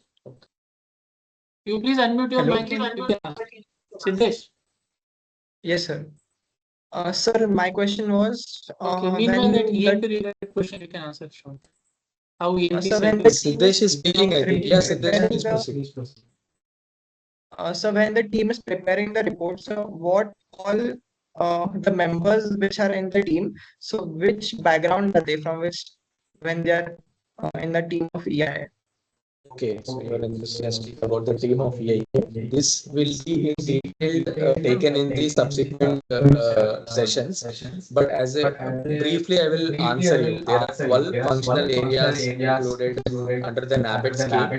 you please unmute your Hello. mic and you can ask. Siddesh. Yes, sir. Sir, my question was, Okay. Meanwhile, that when EMP related question you can answer, Sean. How EMP sir, when cycle the is. team Siddesh is is speaking, I think. Yeah, Siddesh, preparing please the, proceed. so when the team is preparing the report, so what all the members which are in the team, so which background are they from, which when they are in the team of EIA? Okay, so you are enthusiastic about the team of EIA. This will be in detail taken in the subsequent sessions. But as a briefly, I will answer you. There are 12 functional areas included under the NABET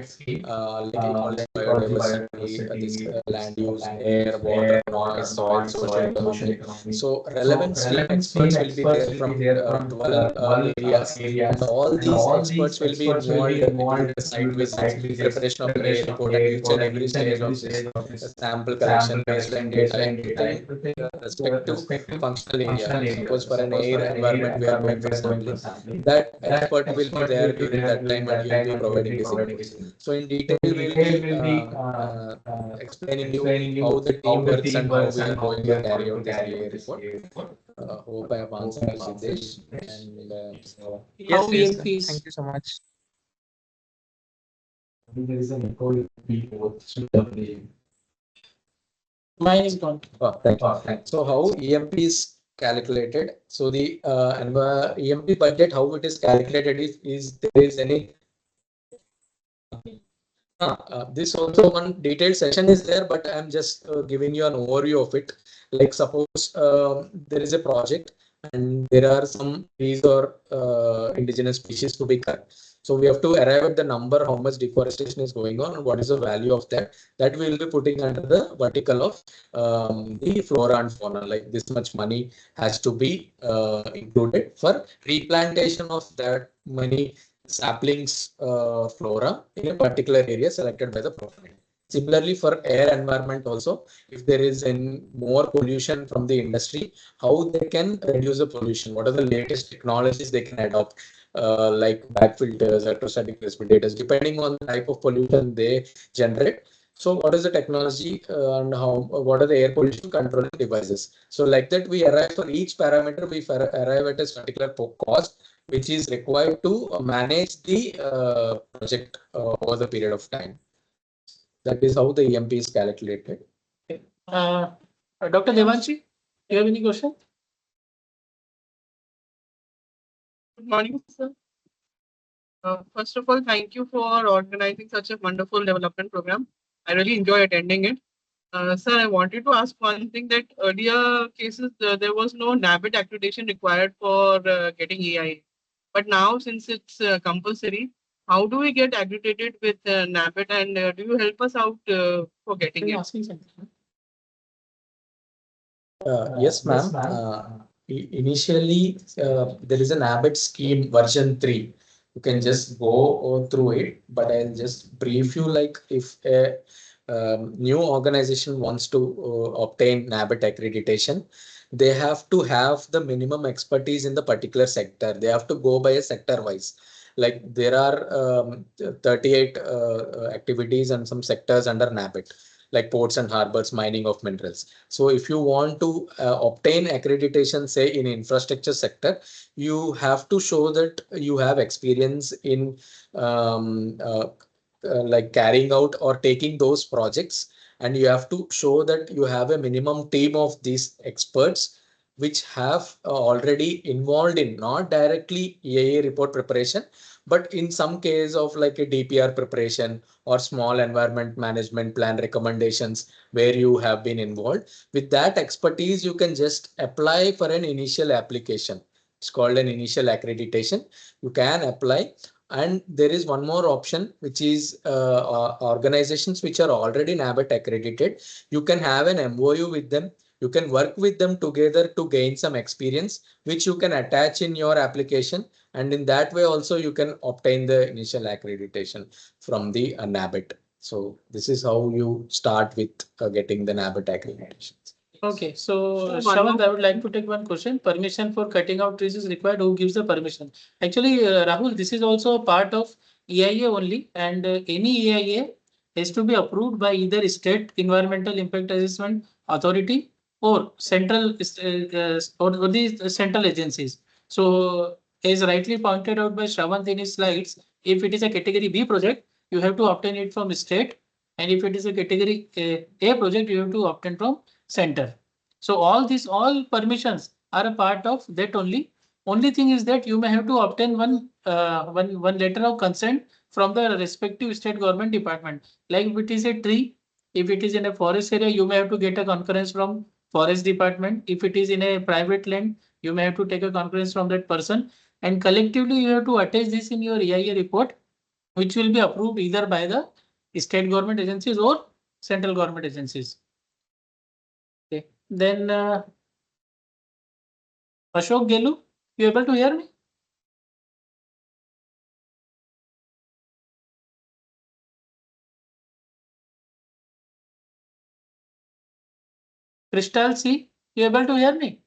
scheme, like ecology, biodiversity, this land use, air, water, noise, soil, social, economic. So relevant stream experts will be there from 12 areas, and all these experts will be involved during the site visits, preparation of EIA report, at each and every stage of this sample collection, baseline data, everything respective functional area. Suppose for an air environment we are going for sampling, that expert will be there during that time and he will be providing his inputs. So in detail, we'll be explaining you how the team works and how we are going to carry out this EIA report. Hope I have answered you, Siddesh. And Yes, How yes, EMP sir. is. Thank you so much. Mine is gone. thank you. So how EMP is calculated? So the EMP budget, how it is calculated is there is any this also one detailed session is there, but I'm just giving you an overview of it. Like suppose there is a project and there are some trees or indigenous species to be cut. So we have to arrive at the number, how much deforestation is going on, and what is the value of that. That we will be putting under the vertical of the flora and fauna. Like this much money has to be included for replantation of that many saplings flora in a particular area selected by the proponent. Similarly, for air environment also, if there is more pollution from the industry, how they can reduce the pollution? What are the latest technologies they can adopt, like back filters, electrostatic precipitators, depending on the type of pollution they generate. So, what is the technology and how? What are the air pollution controlling devices? So, like that, we arrive for each parameter. We arrive at a particular cost which is required to manage the project over the period of time. That is how the EMP is calculated. Dr. Devanshi, do you have any question? Good morning, sir. First of all, thank you for organizing such a wonderful development program. I really enjoy attending it. Sir, I wanted to ask one thing that earlier cases, there was no NABIT accreditation required for getting EIA. But now, since it's compulsory, how do we get accredited with NABIT, and do you help us out for getting it? Asking something. Yes, ma'am. Initially, there is an Abbott scheme version 3. You can just go through it, but I'll just brief you like if a new organization wants to obtain NABET accreditation, they have to have the minimum expertise in the particular sector. They have to go by a sector wise. Like there are 38 activities and some sectors under NABET, like ports and harbors, mining of minerals. So if you want to obtain accreditation, say in infrastructure sector, you have to show that you have experience in like carrying out or taking those projects, and you have to show that you have a minimum team of these experts which have already involved in not directly EIA report preparation, but in some case of like a DPR preparation or small environment management plan recommendations where you have been involved. With that expertise, you can just apply for an initial application. It's called an initial accreditation. You can apply. And there is one more option, which is organizations which are already NABET accredited. You can have an MOU with them. You can work with them together to gain some experience, which you can attach in your application. And in that way also, you can obtain the initial accreditation from the NABET. So this is how you start with getting the NABET accreditations. Okay, so So one Shravant, more I would like to take one question. Permission for cutting out trees is required. Who gives the permission? Actually, Rahul, this is also a part of EIA only, and any EIA has to be approved by either state environmental impact assessment authority or central or these central agencies. So, as rightly pointed out by Shravant in his slides, if it is a category B project, you have to obtain it from state, and if it is a category A project, you have to obtain from center. So all permissions are a part of that only. Only thing is that you may have to obtain one letter of consent from the respective state government department. Like if it is a tree, if it is in a forest area, you may have to get a concurrence from forest department. If it is in a private land, you may have to take a concurrence from that person. And collectively, you have to attach this in your EIA report, which will be approved either by the state government agencies or central government agencies. Okay. Then Ashok Gelu, you able to hear me? Crystal C, you able to hear me?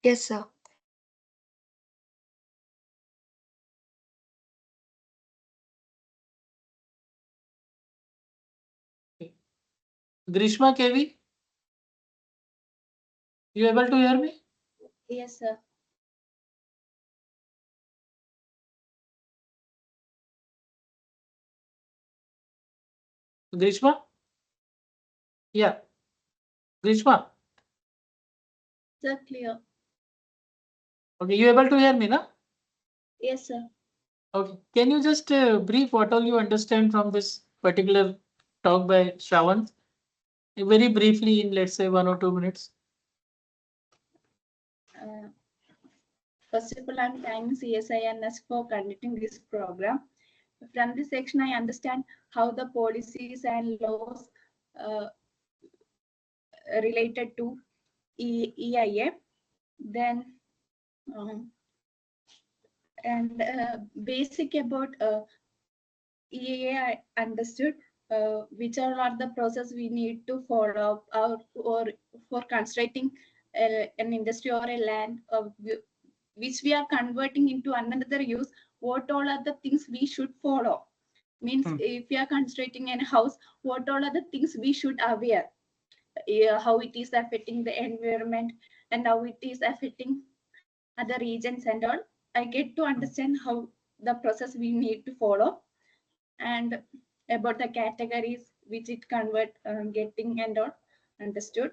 Yes, sir. Grishma KV, you able to hear me? Yes, sir. Grishma? Yeah. Grishma. Sir, clear. Okay, you able to hear me, na? Yes, sir. Okay. Can you just brief what all you understand from this particular talk by Shravant? Very briefly in let's say 1 or 2 minutes. Uh, First of all, I'm thanking CSINS for conducting this program. From this section, I understand how the policies and laws uh, related to EIA. Then, um, and basic about EIA, I understood which are the process we need to follow or for constructing an industry or a land which we are converting into another use. What all are the things we should follow? Means if we are constructing a house, what all are the things we should aware? How it is affecting the environment and how it is affecting other regions and all. I get to understand how the process we need to follow and about the categories which it convert getting and all understood.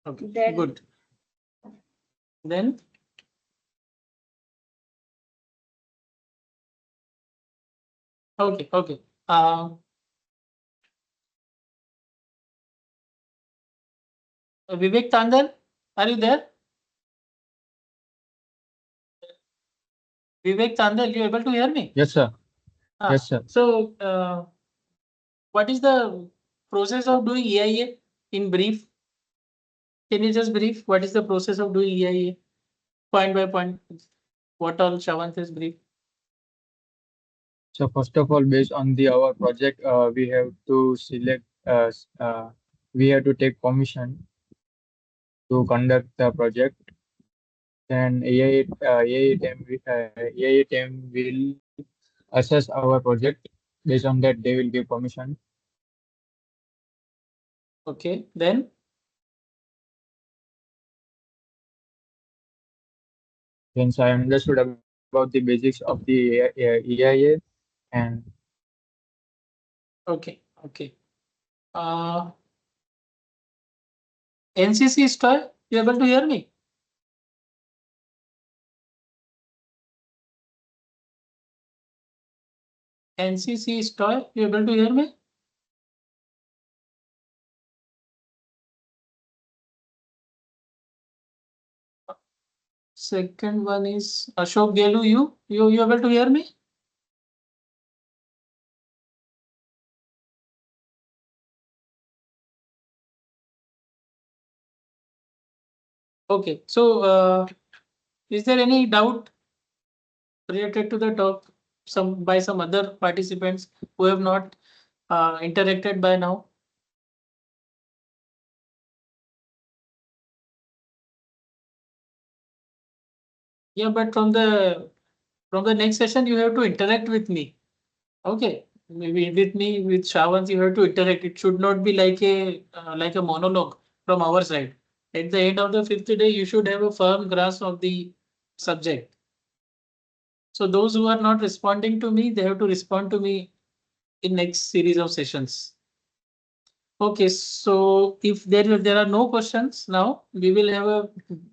Okay, Then good. Then okay, okay. Vivek Tandal, are you there? Vivek Tandal, you able to hear me? Yes, sir. Ah, Yes, sir. So, what is the process of doing EIA in brief? Can you just brief what is the process of doing EIA point by point? What all Shravant is brief? So first of all, based on the our project, we have to select. We have to take permission to conduct the project. Then AIA team will assess our project. Based on that, they will give permission. Okay, then Since I understood about the basics of the EIA, and okay, okay. NCC star, you able to hear me? NCC star, you able to hear me? Second one is Ashok Gelu. You able to hear me? Okay, so Is there any doubt related to the talk by some other participants who have not interacted by now? Yeah, but from the next session, you have to interact with me. Okay, maybe with me, with Shravans, you have to interact. It should not be like a monologue from our side. At the end of the fifth day, you should have a firm grasp of the subject. So those who are not responding to me, they have to respond to me in next series of sessions. Okay, so if there are no questions now, we will have a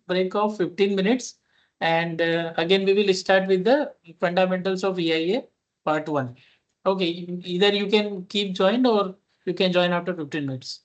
break of 15 minutes, and again we will start with the fundamentals of EIA part 1. Okay, either you can keep joined or you can join after 15 minutes.